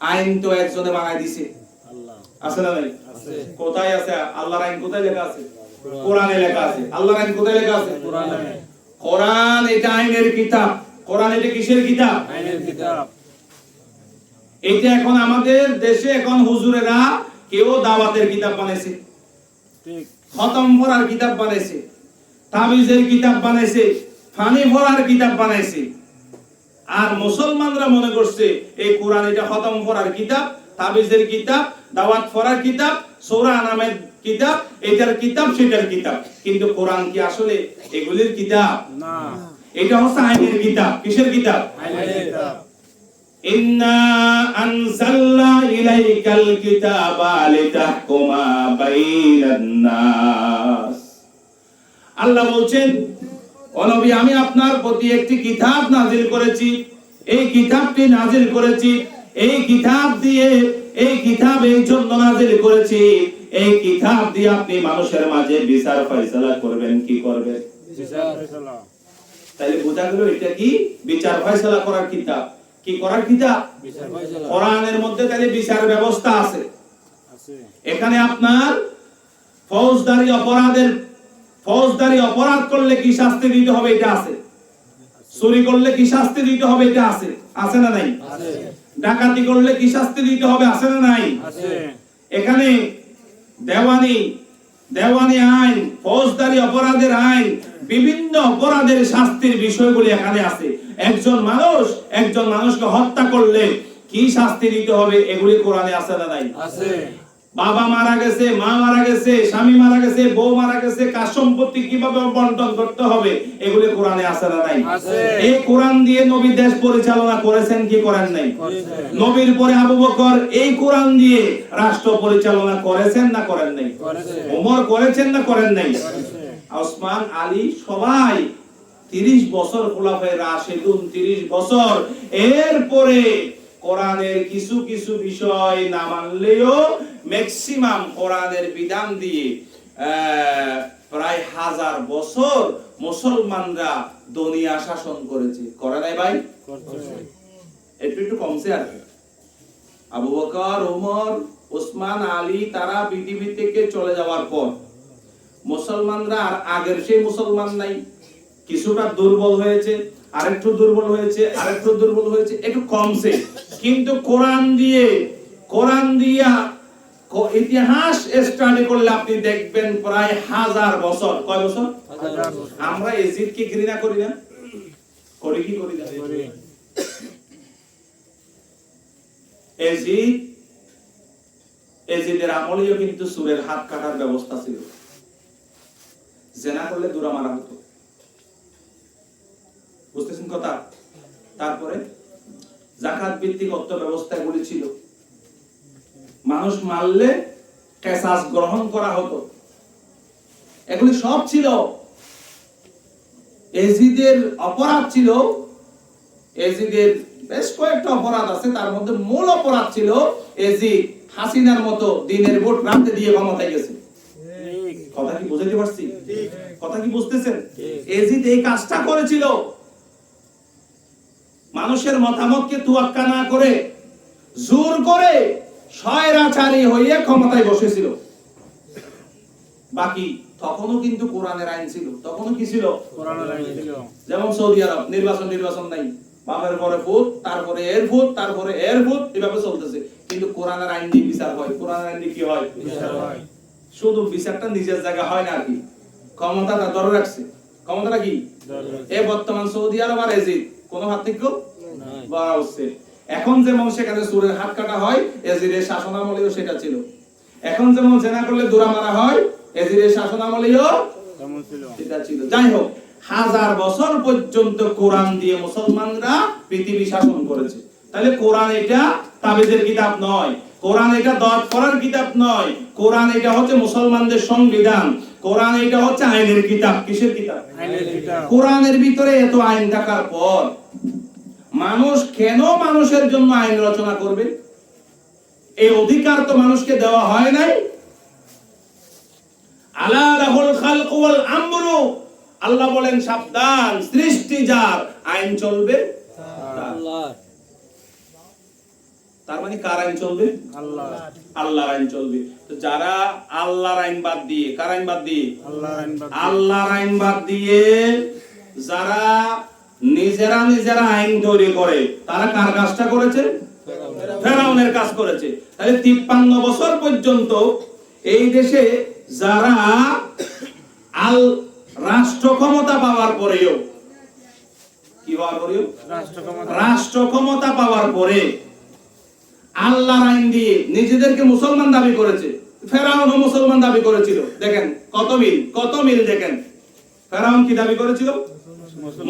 আইন তো একজনে বানাই দিছে, আল্লাহ। আছে না নাই? আছে। কোথায় আছে আল্লাহর আইন? কোথায় লেখা আছে? কোরআনে লেখা আছে। আল্লাহর আইন কোথায় লেখা আছে? কোরআনে। কোরআন এটা আইনের কিতাব। কোরআন এটা কিসের কিতাব? আইনের কিতাব। এটা এখন আমাদের দেশে এখন হুজুরেরা কেউ দাওয়াতের কিতাব বানাইছে, ঠিক। খতম পড়ার কিতাব বানাইছে, তাবিজের কিতাব বানাইছে, ফানি পড়ার কিতাব বানাইছে। আর মুসলমানরা মনে করছে এই কোরআন এটা খতম পড়ার কিতাব, তাবিজের কিতাব, দাওয়াত পড়ার কিতাব, সূরা নামের কিতাব, এটার কিতাব, সেটার কিতাব। কিন্তু কোরআন কি আসলে এগুলির কিতাব? না। এটা হচ্ছে আইনের কিতাব। কিসের কিতাব? আইনের কিতাব। ইন্না আনজালনা ইলাইকাল কিতাবা লিতাহকুমা বাইনান নাস। আল্লাহ বলছেন, ও নবী, আমি আপনার প্রতি একটি কিতাব নাজিল করেছি। এই কিতাবটি নাজিল করেছি, এই কিতাব দিয়ে, এই কিতাব এই জন্য নাজিল করেছি, এই কিতাব দিয়ে আপনি মানুষের মাঝে বিচার ফয়সালা করবেন। কি করবেন? বিচার ফয়সালা। তাইলে বোঝা গেল এটা কি? বিচার ফয়সালা করার কিতাব। কি করার কিতাব? বিচার ফয়সালা। কোরআনের মধ্যে তাহলে বিচার ব্যবস্থা আছে। আছে। এখানে আপনার ফৌজদারি অপরাধ করলে কি শাস্তি দিতে হবে এটা আছে। চুরি করলে কি শাস্তি দিতে হবে এটা আছে। আছে না নাই? আছে। ডাকাতি করলে কি শাস্তি দিতে হবে? আছে না নাই? আছে। এখানে দেওয়ানি আইন, ফৌজদারি অপরাধের আইন, বিভিন্ন অপরাধের শাস্তির বিষয়গুলি এখানে আছে। একজন মানুষকে হত্যা করলে কি শাস্তি দিতে হবে এগুলি কোরআনে আছে না নাই? আছে। বাবা মারা গেছে, মা মারা গেছে, স্বামী মারা গেছে, বউ মারা গেছে, কার সম্পত্তি কিভাবে বন্টন করতে হবে এগুলি কোরআনে আছে না নাই? আছে। এই কোরআন দিয়ে নবী দেশ পরিচালনা করেছেন কি করেন নাই? করেছেন। নবীর পরে আবু বকর এই কোরআন দিয়ে রাষ্ট্র পরিচালনা করেছেন না করেন নাই? করেছেন। ওমর করেছেন না করেন নাই? করেছেন। ওসমান, আলী, সবাই 30 বছর খোলাফায়ে রাশিদুন, 30 বছর। এরপরে কোরআনের কিছু কিছু বিষয় না মানলেও ম্যাক্সিমাম কোরআনের বিধান দিয়ে প্রায় 1000 বছর মুসলমানরা দুনিয়া শাসন করেছে। করে নাই ভাই? করেছেন। একটু কমছে আর কি। আবু বকর, ওমর, ওসমান, আলী তারা পৃথিবী থেকে চলে যাওয়ার পর মুসলমানরা আর আগের সেই মুসলমান নাই। কিছুটা দুর্বল হয়েছে, আরেকটু দুর্বল হয়েছে, আরেকটু দুর্বল হয়েছে, একটু কমছে। কিন্তু কোরআন দিয়ে ইতিহাস স্টাডি করলে আপনি দেখবেন প্রায় 1000 বছর। কয় বছর? 1000 বছর। আমরা এজিদকে ঘৃণা করি না? করি কি করি না? করি। এজিদের আমলেও কিন্তু সুরের হাত কাটার ব্যবস্থা ছিল। জেনা করলে দূরা মারা হতো। বুঝতেছেন কথা? তারপরে যাকাত ভিত্তিক অর্থ ব্যবস্থাগুলি ছিল। মানুষ মারলে কিসাস গ্রহণ করা হতো। এগুলি সব ছিল। এজিদের অপরাধ ছিল, এজিদের বেশ কয়েকটা অপরাধ আছে, তার মধ্যে মূল অপরাধ ছিল এজিদ হাসিনার মতো দিনের ভোট রাতে দিয়ে ক্ষমতায় গেছে। ঠিক। কথা কি বুঝাইতে পারছি? কথা কি বুঝতেছেন? ঠিক। এজিদ এই কাজটা করেছিল। মানুষের মতামতকে তোয়াক্কা না করে জোর করে স্বৈরাচারী হয়ে ক্ষমতায় বসেছিল। বাকি তখনও কিন্তু কোরআনের আইন ছিল। তখনও কি ছিল? কোরআনের আইন ছিল। যেমন সৌদি আরব নির্বাচন নাই, বাপের পরে ফুট, তারপরে এর ফুট, তারপরে এর ফুট, এভাবে চলতেছে। কিন্তু কোরআনের আইন দিয়ে বিচার হয়। কোরআনের আইন দিয়ে কি হয়? বিচার হয়। শুধু বিচারটা নিজের জায়গা হয় না আর কি, ক্ষমতাটা ধরে রাখছে। ক্ষমতাটা কি? এ বর্তমান সৌদি আরব আর এজিদ কোন পার্থক্য বলা হচ্ছে। এখন যেমন সেখানে চোরের হাত কাটা হয়, এজিদের শাসনামলেও সেটা ছিল। এখন যেমন জেনা করলে দোরা মারা হয়, এজিদের শাসনামলেও তেমন ছিল। সেটা ছিল। যাই হোক, 1000 বছর পর্যন্ত কোরআন দিয়ে মুসলমানরা পৃথিবী শাসন করেছে। তাহলে কোরআন এটা তাবিজের কিতাব নয়, কোরআন এটা দত করার কিতাব নয়, কোরআন এটা হচ্ছে মুসলমানদের সংবিধান, কোরআন এটা হচ্ছে আইনের কিতাব। কিসের কিতাব? আইনের কিতাব। কোরআনের ভিতরে এত আইন থাকার পর মানুষ কেন মানুষের জন্য আইন রচনা করবে? এই অধিকার তো মানুষকে দেওয়া হয় নাই। আলা লাহুল খালকু ওয়াল আমরু, আল্লাহ বলেন সাবধান, সৃষ্টি যার, আইন চলবে আল্লাহ। তার মানে কার আইন চলবে? আল্লাহ। আল্লাহর আইন চলবে। তো যারা আল্লাহর আইন বাদ দিয়ে, কার আইন বাদ দিয়ে? আল্লাহর আইন বাদ দিয়ে। আল্লাহর আইন বাদ দিয়ে যারা নিজেরা আইন তৈরি করে, তারা কার কাজটা করেছে? ফেরাউনের কাজ করেছে। তাহলে 53 বছর পর্যন্ত এই দেশে যারা রাষ্ট্র ক্ষমতা পাওয়ার পরেও, কি হওয়ার পরেও? রাষ্ট্র ক্ষমতা পাওয়ার পরে আল্লাহর আইন দিয়ে নিজেদেরকে মুসলমান দাবি করেছে। ফেরাউনও মুসলমান দাবি করেছিল। দেখেন কত মিল দেখেন। ফেরাউন কি দাবি করেছিল?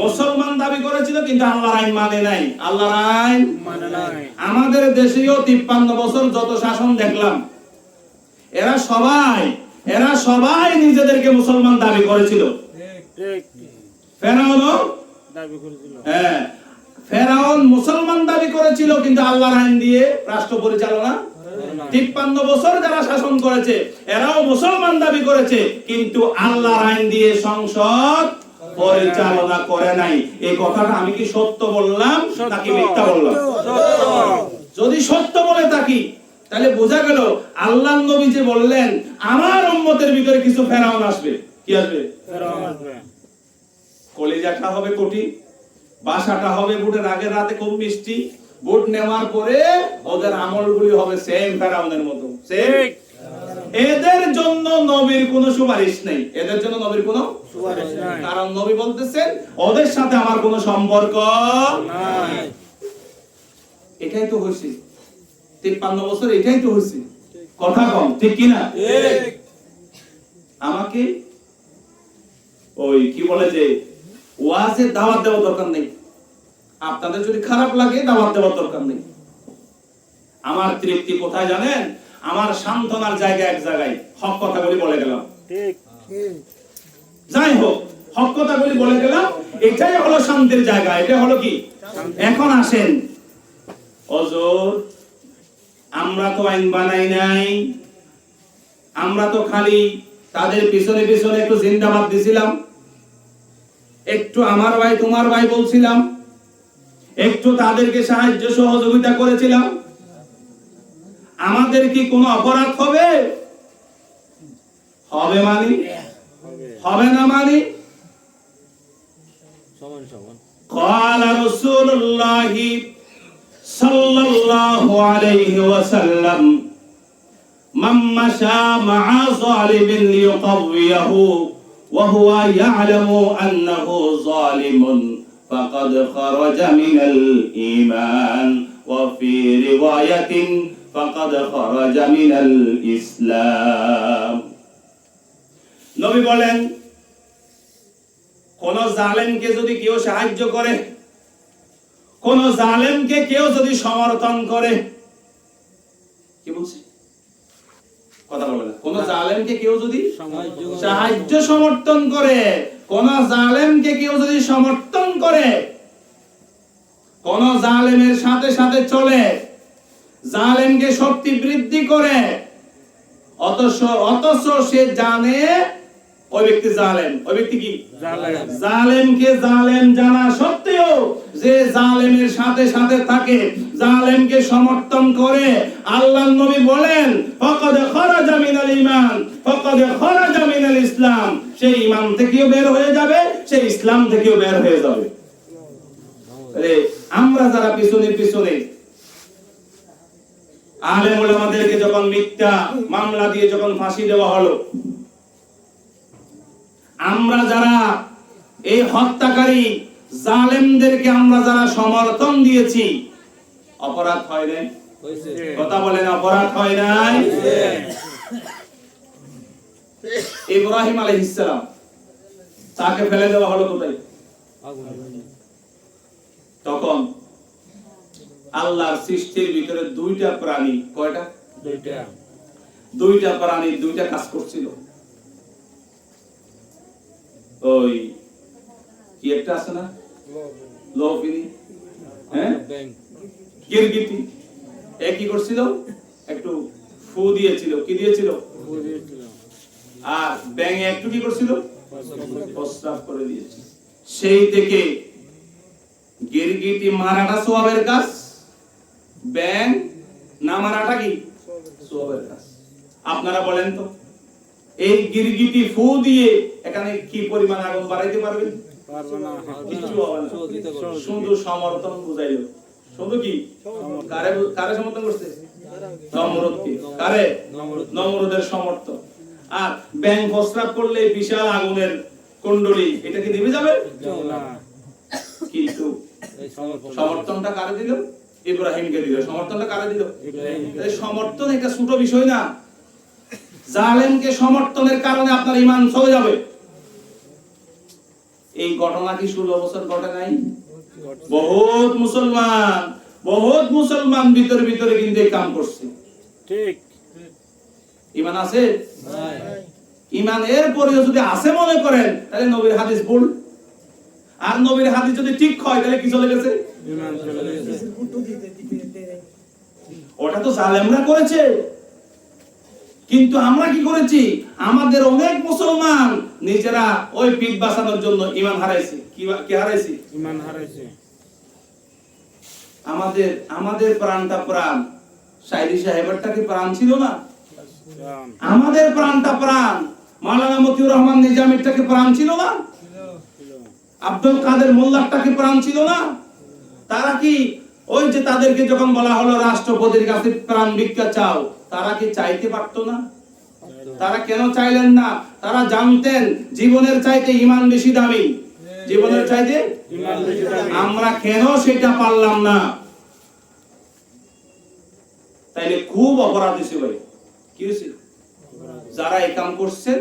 মুসলমান দাবি করেছিল, কিন্তু আল্লাহর আইন মানে নাই। আল্লাহর আইন মানে নাই। আমাদের দেশেও 53 বছর যত শাসন দেখলাম, এরা সবাই নিজেদেরকে মুসলমান দাবি করেছিল। ঠিক। ফেরাউনও দাবি করেছিল। হ্যাঁ, ফেরাউন মুসলমান দাবি করেছিল, কিন্তু আল্লাহর আইন দিয়ে রাষ্ট্র পরিচালনা। 53 বছর যারা শাসন করেছে এরাও মুসলমান দাবি করেছে, কিন্তু আল্লাহর আইন দিয়ে সংসদ পরিচালনা করে নাই। এই কথাটা আমি কি সত্য বললাম নাকি মিথ্যা বললাম? যদি সত্য বলে থাকি তাহলে বোঝা গেল আল্লাহর নবী যে বললেন আমার উম্মতের ভিতরে কিছু ফেরাউন আসবে। কি আসবে? ফেরাউন আসবে। কলিজাটা হবে কঠিন, বাসাটা হবে বুটের আগের রাতে খুব মিষ্টি, বুট নেওয়ার পরে ওদের আমলগুলি হবে সেম ফেরাউনের মতো। ঠিক। এদের জন্য নবীর কোনো সুপারিশ নেই, এদের জন্য নবীর কোনো সুপারিশ নাই। কারণ নবী বলতেছেন ওদের সাথে আমার কোনো সম্পর্ক নাই। এটাই তো হয়েছে 53 বছর, এটাই তো হয়েছে। কথা কম, ঠিক কিনা? আমাকে ওই কি বলে যে ওয়াজের দাওয়াত দেওয়ার দরকার নেই। আপনাদের যদি খারাপ লাগে দাওয়াত দেওয়ার দরকার নেই। আমার তৃপ্তি কোথায় জানেন? আমার সান্ত্বনার জায়গা এক জায়গায়, হক কথাগুলি বলে গেলাম। ঠিক। যাই হোক, হক কথাগুলি বলে গেলাম, এটাই হলো শান্তির জায়গা। এটা হলো কি? এখন আসেন, ওজোর আমরা তো আইন বানাই নাই, আমরা তো খালি তাদের পিছনে পিছনে একটু জিন্দাবাদ দিছিলাম, একটু আমার ভাই তোমার ভাই বলছিলাম, একটু তাদেরকে সাহায্য সহযোগিতা করেছিলাম। আমাদের কি কোনো অপরাধ হবে? হবে মানি? হবে না মানি? সমান সমান। قال رسول الله صلى الله عليه وسلم من مشى مع ظالم ليقويه وهو يعلم أنه ظالم فقد خرج من الإيمان وفي رواية فقد خرج من الإسلام. নবী বলেন কোন জালেমকে যদি কেউ সাহায্য করে, কোন জালেমকে কেউ যদি সমর্থন করে, কি বলছি কথা বলে না, কোন জালেমকে কেউ যদি সাহায্য সমর্থন করে, কোন জালেমকে কেউ যদি সমর্থন করে, কোন জালেমের সাথে সাথে চলে, জালেমকে শক্তি বৃদ্ধি করে, অথচ সে জানে ওই ব্যক্তি জালেম। ওই ব্যক্তি কি? জালেমকে জালেম জানা সত্ত্বেও যে জালেমের সাথে সাথে থাকে, জালেমকে সমর্থন করে, আল্লাহর নবী বলেন ফাকাদ খারাজা মিনাল ঈমান ফাকাদ খারাজা মিনাল ইসলাম, সে ঈমান থেকেও বের হয়ে যাবে, সে ইসলাম থেকেও বের হয়ে যাবে। আরে আমরা যারা পিছনে পিছনে আলেম ওলামাদেরকে যখন মিথ্যা মামলা দিয়ে যখন ফাঁসি দেওয়া হলো, আমরা যারা এই হত্যাকারী জালেমদেরকে আমরা যারা সমর্থন দিয়েছি, অপরাধ হয় নাই? কথা বলেন, অপরাধ হয় নাই? ইব্রাহিম আলাইহিস সালাম তাকে ফেলে দেওয়া হলো কোথায়? তখন আল্লাহর সৃষ্টির ভিতরে দুইটা প্রাণী, কয়টা? দুইটা প্রাণী দুইটা কাজ করছিল। ওই কি একটা আছে না, লোভিনী, হ্যাঁ, গিরগিটি, এ কি করছিল? একটু ফু দিয়েছিল। কি দিয়েছিল? আর ব্যাঙ একটু কি করছিল? প্রস্রাব করে দিয়েছিল। সেই থেকে গিরগিটি মারাটা সওয়াবের কাজ, ব্যাঙ না মারাটা কি সওয়াবের কাজ? আপনারা বলেন তো, এই গিরগিটি ফু দিয়ে এখানে কি পরিমাণ আগুন বাড়াইতে পারবেন? কিছু হবে না। শুধু সমর্থন বুঝাইলো। শুধু কি কারে কারে সমর্থন করছে? নমরুদকে। কারে? নমরুদের সমর্থন। আর ব্যাঙ প্রস্রাব করলে বিশাল আগুনের কুণ্ডলী, এটা কি নিভে যাবে? কিন্তু সমর্থনটা কারে দিল? ইব্রাহিমকে দিল। সমর্থনটা কারে দিল? এই সমর্থন একটা ছোট বিষয় না। জালেমকে সমর্থনের কারণে আপনার ঈমান চলে যাবে। এই ঘটনা কি 16 বছর ঘটে নাই? বহুত মুসলমান ভিতরে ভিতরে কিন্তু এই কাম করছে। ঠিক। ঈমান আছে? ঈমান এর পরেও যদি আছে মনে করেন, তাহলে নবীর হাদিস ভুল। আর নবীর হাদিস যদি ঠিক হয়, তাহলে কি চলে গেছে? ঈমান চলে গেছে। ওটা তো জালেমরা করেছে, কিন্তু আমরা কি করেছি? আমাদের অনেক মুসলমান নিজেরা ওই পিঠ বাঁচানোর জন্য ঈমান হারাইছে। কি হারাইছি? ঈমান হারাইছে। আমাদের প্রাণটা প্রাণ, সাইদি সাহেবেরটা কি প্রাণ ছিল না? আমাদের প্রাণটা প্রাণ, মাওলানা মতিউর রহমান নিজামীরটা কি প্রাণ ছিল না? আব্দুল কাদের মোল্লারটা কি প্রাণ ছিল না? তারা কি ওই যে তাদেরকে যখন বলা হলো রাষ্ট্রপতির কাছে প্রাণ ভিক্ষা চাও, তারা কি চাইতে পারতো না? তারা কেন চাইলেন না? তারা জানতেন জীবনের চাইতে ঈমান বেশি দামি। জীবনের চাইতে ঈমান বেশি দামি। আমরা কেন সেটা পারলাম না? তাইলে খুব অপরাধ হয়েছে ভাই। কি হয়েছে? যারা এই কাম করছেন,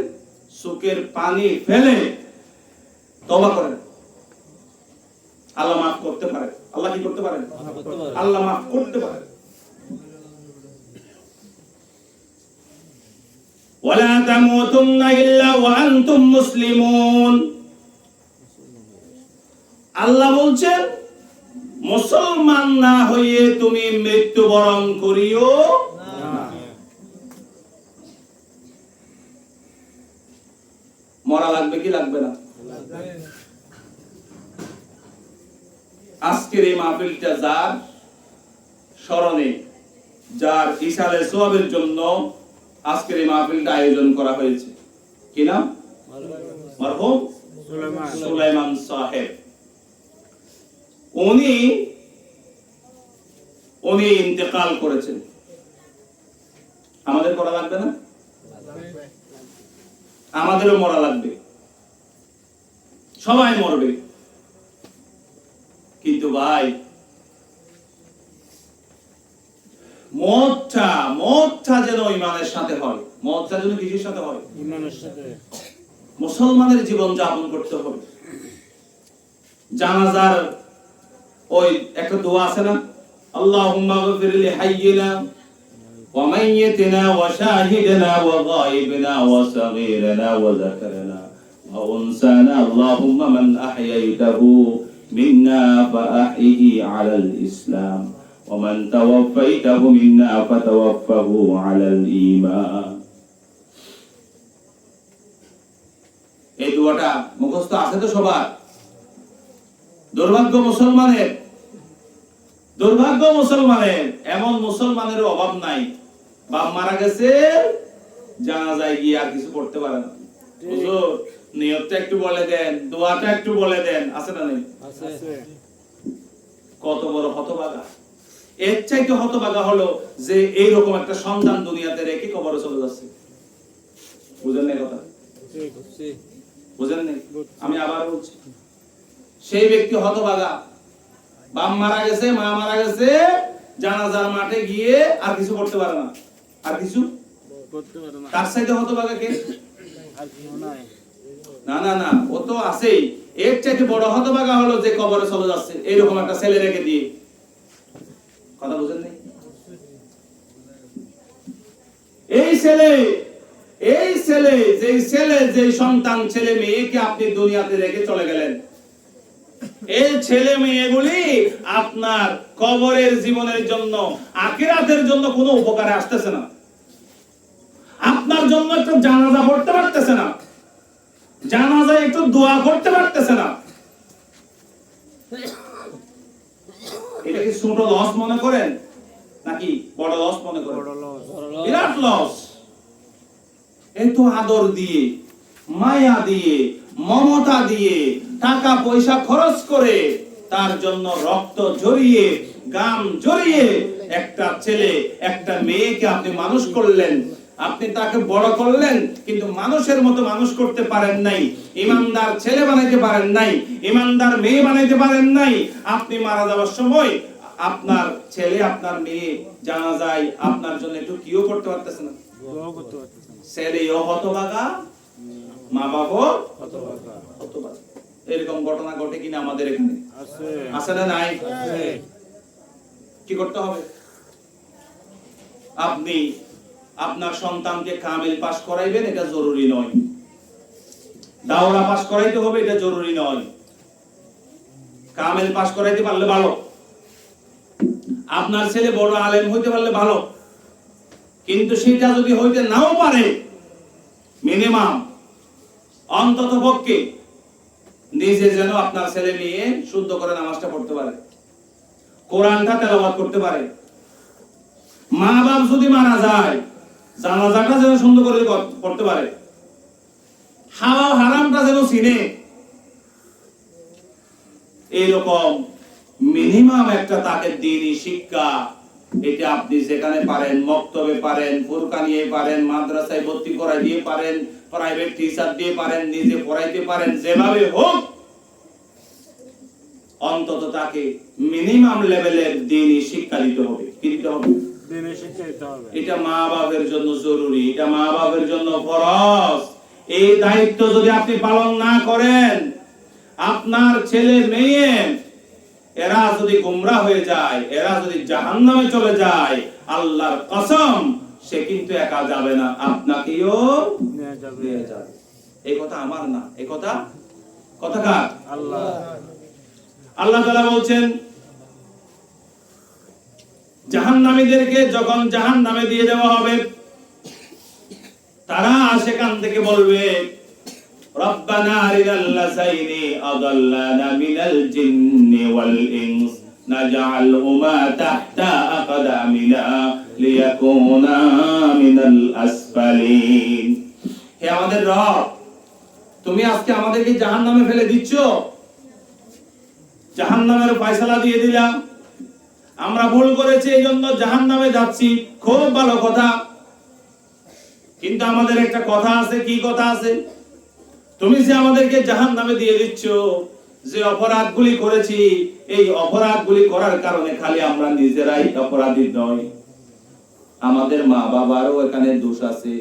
চোখের পানি ফেলে তওবা করেন। আল্লাহ মাফ করতে পারে। আল্লাহ কি করতে পারেন? আল্লাহ মাফ করতে পারে। ওয়ালা তামুতুন্না ইল্লা ওয়া আনতুম মুসলিমুন। আল্লাহ বলছেন, মুসলমান না হয়ে তুমি মৃত্যুবরণ করিও না। মরা লাগবে কি লাগবে না? আজকের এই মাহফিলটা যার স্মরণে, যার ইসালে সওয়াবের জন্য আজকের এই মাহফিলটা আয়োজন করা হয়েছে, কি নাম? মরহুম সুলাইমান সাহেব। উনি ইন্তেকাল করেছেন। আমাদের করা লাগবে না? আমাদেরও মরা লাগবে, সবাই মরবে। কিন্তু ভাই, মওতটা যেন ঈমানের সাথে হয়। মওতটা যেন কিসের সাথে হয়? ঈমানের সাথে। মুসলমানের জীবন যাপন করতে হবে। জানাজার ওই একটা দোয়া আছে না, আল্লাহুম্মা গফির লি হাইয়িনা ওয়া মাইয়িতিনা ওয়া শাহিদিনা ওয়া গায়িবিনা ওয়া সাগীরিনা ওয়া যাকারিনা ওয়া উনসানা, আল্লাহুম্মা মান আহয়াইতাহু মিন্না ফাআহইহি আলাল ইসলাম ওয়া মান তাওয়াফাইতাহু মিন্না ফাতাওয়াফাহু আলাল ঈমান। এই দোয়াটা মুখস্থ আছে তো সবার? দুর্ভাগ্য মুসলমানের, এমন মুসলমানের অভাব নাই, বাপ মারা গেছে, জানাজায় গিয়ে আর কিছু করতে পারে না। হুজুর নিয়তটা একটু বলে দেন, দোয়াটা একটু বলে দেন, আছে না নাই? আছে। কত বড় হতভাগা! এর চাইতে হতভাগা হলো যে এইরকম একটা সন্তান দুনিয়াতে রেখে কবরে চলে যাচ্ছে। বুঝেন না কথা? বুঝেন নাই? আমি আবার বলছি, সেই ব্যক্তি হতভাগা, বাপ মারা গেছে, মা মারা গেছে, জানাজার মাঠে গিয়ে আর কিছু করতে পারে না। আর কিছু করতে পারে না। কার সাইডে হতভাগা কে? আর কেউ নাই। না না না, ও তো আছেই। এর চাইতে বড় হতভাগা হলো যে কবরে চলে যাচ্ছে এইরকম একটা ছেলে রেখে দিয়ে। কথা বুঝেন নাই? এই ছেলে যেই সন্তান, ছেলে মেয়েকে আপনি দুনিয়াতে রেখে চলে গেলেন, এই ছেলে মেয়েগুলি আপনার কবরের জীবনের জন্য, আখিরাতের জন্য কোনো উপকারে আসতেছে না। আপনার জন্য একটু জানাজা পড়তে পারতেছে না, জানাজায় একটু দোয়া করতে পারতেছে না। এটা কি ছোট লস মনে করেন নাকি বড় লস মনে করেন? বড় লস। বিরাট লস। এত আদর দিয়ে, মায়া দিয়ে, মমতা দিয়ে, টাকা পয়সা খরচ করে, তার জন্য রক্ত ঝরিয়ে, গাম ঝরিয়ে একটা ছেলে, একটা মেয়েকে আপনি মানুষ করলেন। আপনি তাকে বড় করলেন, কিন্তু মানুষের মতো মানুষ করতে পারেন নাই। ইমানদার ছেলে বানাইতে পারেন নাই, ইমানদার মেয়ে বানাইতে পারেন নাই। আপনি মারা যাওয়ার সময় আপনার ছেলে, আপনার মেয়ে জানাজায় আপনার জন্য একটু কিও করতে পারতেছে না। দোয়া করতে পারতেছে না। ছেলেও হতভাগা, মা বাবাও হতভাগা। হতভাগা। এরকম ঘটনা ঘটে কিনা আমাদের এখানে? আছে। আছে না নাই? আছে। কি করতে হবে? আপনি আপনার সন্তানকে কামিল পাস করাইবেন, এটা জরুরি নয়। দাওরা পাস করাইতে হবে, এটা জরুরি নয়। কামিল পাস করাইতে পারলে ভালো, আপনার ছেলে বড় আলেম হইতে পারলে ভালো, কিন্তু সেটা যদি হইতে নাও পারে, মিনিমাম অন্তত পক্ষে নিজে যেন আপনার ছেলে মেয়ে শুদ্ধ করে নামাজটা পড়তে পারে, কোরআনটা তেলাওয়াত করতে পারে। মা বাপ যদি মারা যায়, জানাজাটা যেন সুন্দর করে পড়তে পারে, হালাল হারামটা যেন চিনে। এইরকম মিনিমাম একটা তাকে দ্বীনি শিক্ষা, এটা আপনি যেখানে পারেন, মক্তবে পারেন, ফুরকানিয়ে পারেন, মাদ্রাসায় ভর্তি করাই দিয়ে পারেন, প্রাইভেট টিচার দিয়ে পারেন, নিজে পড়াইতে পারেন, যেভাবে হোক অন্তত তাকে মিনিমাম লেভেলের দ্বীনি শিক্ষা দিতে হবে। কি দিতে হবে? দিনে শিক্ষা দিতে হবে। এটা মা বাবার জন্য জরুরি, এটা মা বাবার জন্য ফরজ। এই দায়িত্ব যদি আপনি পালন না করেন, আপনার ছেলে মেয়ে এরা যদি গোমরাহ হয়ে যায়, এরা যদি জাহান্নামে চলে যায়, আল্লাহর কসম সে কিন্তু একা যাবে না, আপনাকেও নিয়ে যাবে। নিয়ে যাবে। এই কথা আমার না, এই কথা কার? আল্লাহ। আল্লাহ তাআলা বলছেন, জাহান্নামীদেরকে যখন জাহান্নামে দিয়ে দেওয়া হবে, তারা সেখান থেকে বলবে, রব্বানা আরিনাল্লাযাইনি আদাল্লানা মিনাল জিন্নি ওয়াল ইনস নাজআলহুমা তাহতা আকদামিনা লিয়াকুনা মিনাল আসফালিন। হে আমাদের রব, তুমি আজকে আমাদেরকে জাহান্নামে ফেলে দিচ্ছ, জাহান্নামের ফয়সালা দিয়ে দিলাম, আমরা ভুল করেছি এই জন্য জাহান্নামে যাচ্ছি। খুব ভালো কথা, কিন্তু আমাদের একটা কথা আছে। কি কথা আছে? তুমি যে আমাদেরকে জাহান্নামে দিয়ে দিচ্ছ, যে অপরাধগুলি করেছি, এই অপরাধগুলি করার কারণে খালি আমরা নিজেরাই অপরাধী নয়, আমাদের মা বাবারও এখানে দোষ আছে,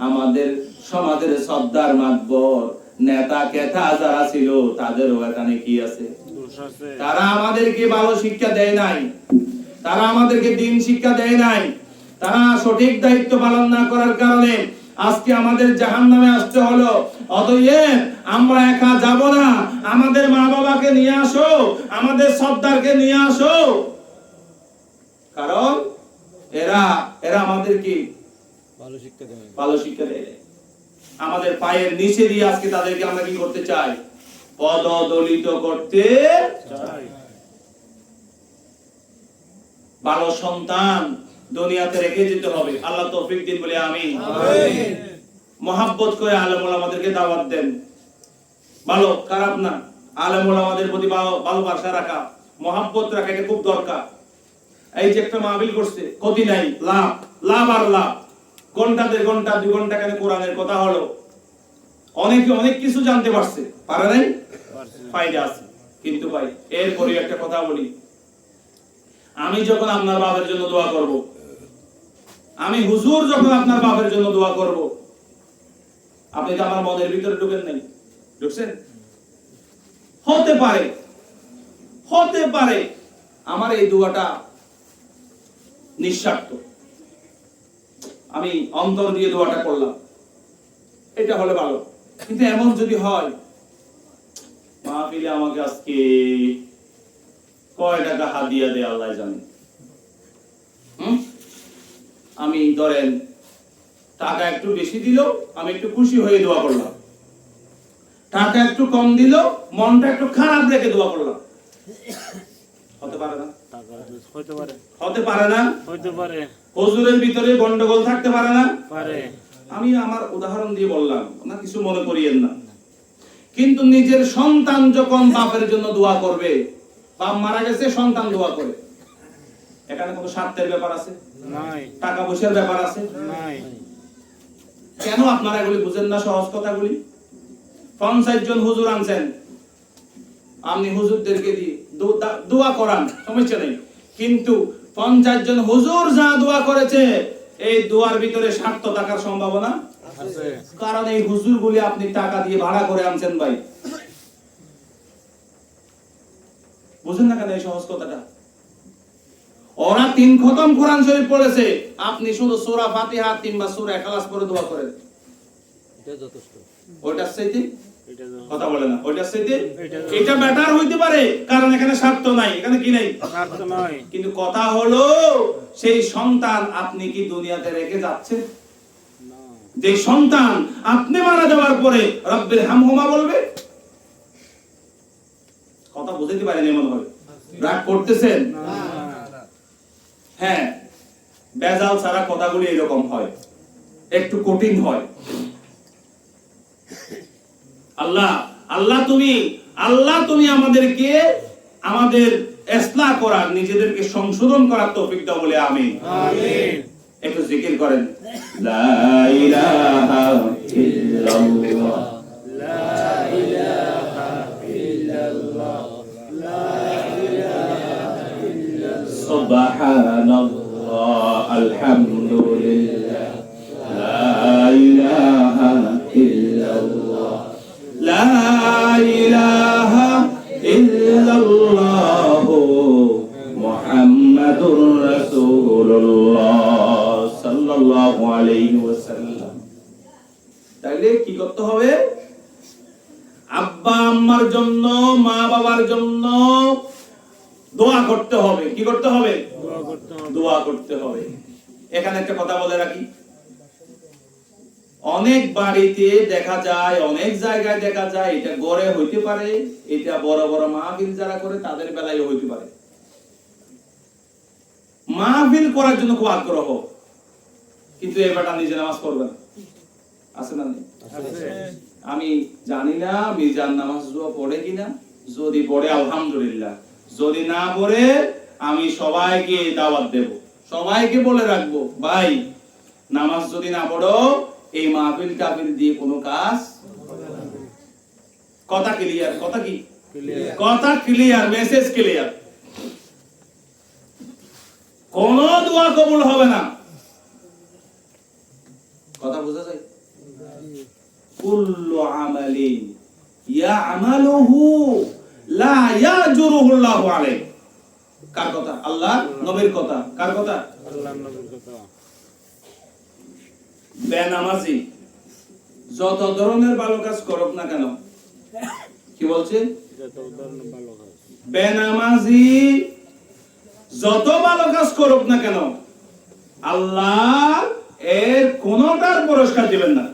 আমাদের সমাজের সর্দার মাতবর নেতা কেতা যারা ছিল তাদেরও এখানে কি আছে? দোষ আছে। তারা আমাদেরকে ভালো শিক্ষা দেয় নাই, তারা আমাদেরকে দ্বীন শিক্ষা দেয় নাই, তারা সঠিক দায়িত্ব পালন না করার কারণে আজকে আমাদের জাহান্নামে আসতে হলো। অতএব আমরা একা যাব না, আমাদের মা বাবাকে নিয়ে আসো, আমাদের সর্দারকে নিয়ে আসো, কারণ এরা আমাদেরকে ভালো শিক্ষা দেয়। আমাদের পায়ের নিচে দিয়ে আজকে তাদেরকে আমরা কি করতে চাই? পদদলিত করতে চাই। ভালো সন্তান দুনিয়াতে রেখে যেতে হবে। আল্লাহ তৌফিক দিন বলে আমিন। আমিন। মহব্বত করে আলেম ওলামাদেরকে দাওয়াত দেন। ভালো খারাপ না, আলেম ওলামাদের প্রতি ভালোবাসা রাখা, মহব্বত রাখা, এটা খুব দরকার। এই যে একটা মাহফিল করছে, ক্ষতি নাই, লাভ আর লাভ। ঘন্টা 2 ঘন্টা 2 ঘন্টা কেন কোরআনের কথা হলো, অনেকে অনেক কিছু জানতে পারছে, পারে নাই? পারছে। ফায়দা আছে। কিন্তু ভাই এরপরে একটা কথা বলি, আমি যখন আপনার বাবার জন্য দোয়া করব, আমি হুজুর যখন আপনার বাবার জন্য দোয়া করব, আপনি তো আমার মনের ভিতরে ঢুকেন নাই, ঢুকছেন? হতে পারে আমার এই দোয়াটা নিঃস্বার্থ, আমি অন্তর দিয়ে দোয়াটা করলাম, এটা হলে ভালো। কিন্তু এমন যদি হয়, মাহফিলে আমাকে আজকে কয় টাকা হাদিয়া দেয় আল্লাহ জানে, আমি ধরেন টাকা একটু বেশি দিল, আমি একটু খুশি হয়ে দোয়া করলাম, টাকা একটু কম দিল, মনটা একটু খারাপ রেখে দোয়া করলাম, হতে পারে না? টাকা হইতে পারে। হতে পারে না? হইতে পারে। হুজুরের ভিতরে গন্ডগোল থাকতে পারে না? পারে। আমি আমার উদাহরণ দিয়ে বললাম, না কিছু মনে করিয়েন না। কিন্তু নিজের সন্তান যখন বাপের জন্য দোয়া করবে, বাপ মারা গেছে সন্তান দোয়া করে, এখানে কোনো স্বার্থের ব্যাপার আছে? নাই। টাকা পয়সার ব্যাপার আছে? নাই। কেন আপনারা এগুলি বুঝেন না? সহজ কথাগুলি 50 জন হুজুর আনছেন, আপনি হুজুরদেরকে দিয়ে দোয়া করান, সমস্যা নেই। কিন্তু 50 জন হুজুর যা দোয়া করেছে, এই দোয়ার ভিতরে স্বার্থ থাকার সম্ভাবনা আছে। কারণ এই হুজুরগুলি আপনি টাকা দিয়ে ভাড়া করে আনছেন ভাই। বুঝেন না কেন এই সহজ কথাটা? ওরা 3 খতম কোরআন শরীফ পড়েছে, আপনি শুধু সূরা ফাতিহা কিংবা সূরা ইখলাস পড়ে দোয়া করেন, এটা যথেষ্ট। ওইটার চাইতে এটা তো কথা বলে না, ওইটার চাইতে এটা- এটা বেটার হইতে পারে, কারণ এখানে স্বার্থ নাই, এখানে কি নাই? স্বার্থ নয়। কিন্তু কথা হলো, সেই সন্তান আপনি কি দুনিয়াতে রেখে যাচ্ছেন? না। যে সন্তান আপনি মারা যাওয়ার পরে রব্বির হামহুমা বলবে, কথা বুঝতে পারেন এমন হবে, রাগ করতেছেন? না। হ্যাঁ, বেজাল ছাড়া কথাগুলি এরকম হয়, একটু কঠিন হয়। আল্লাহ তুমি আমাদেরকে আমাদের ইসলাহ করার, নিজেদেরকে সংশোধন করার তৌফিক দাও বলে আমিন। আমিন। একটু জিকির করেন, লা ইলাহা ইল্লাল্লাহ, লা ইলাহা ইল্লাল্লাহ। লা ইলাহা ইল্লাল্লাহ। সুবহানাল্লাহ, আলহামদুলিল্লাহ, লা ইলাহা ইল্লাল্লাহ, লা ইলাহা ইল্লাল্লাহ, মুহাম্মাদুর রাসূলুল্লাহ সাল্লাল্লাহু আলাইহি ওয়াসাল্লাম। তাহলে কি করতে হবে? আব্বা আম্মার জন্য, মা বাবার জন্য দোয়া করতে হবে। কি করতে হবে? দোয়া করতে হবে। দোয়া করতে হবে। এখানে একটা কথা বলে রাখি, অনেক বাড়িতে দেখা যায়, অনেক জায়গায় দেখা যায়, এটা গড়ে হইতে পারে, এটা বড় বড় মাহফিল যারা করে তাদের বেলায় হইতে পারে। মাহফিল করার জন্য খুব আগ্রহ, কিন্তু এবারটা নিজে নামাজ পড়বে না, আছে না? নেই? আছে। আমি জানি না মিজান নামাজ পড়ে কিনা, যদি পড়ে আলহামদুলিল্লাহ, যদি না পড়ে আমি সবাইকে দাওয়াত দেব, সবাইকে বলে রাখবো, ভাই নামাজ যদি না পড়ো এই মাহফিল টাফিল দিয়ে কোনো কাজ। কথা ক্লিয়ার? কথা কি ক্লিয়ার। কথা ক্লিয়ার, মেসেজ ক্লিয়ার। কোন দোয়া কবুল হবে না, কথা বোঝা যায়? কুল্লু আমালিন ইয়ামালুহু লা ইয়াজুরুহু আল্লাহু আলাইহি। কার কথা? আল্লাহ নবীর কথা। কার কথা? আল্লাহর নবীর কথা। বেনামাজি যত ধরনের ভালো কাজ করুক না কেন, কি বলছে? এটা তো উদাহরণ ভালো কাজ। বেনামাজি যত ভালো কাজ করুক না কেন, আল্লাহ এর কোনটার পুরস্কার দিবেন না।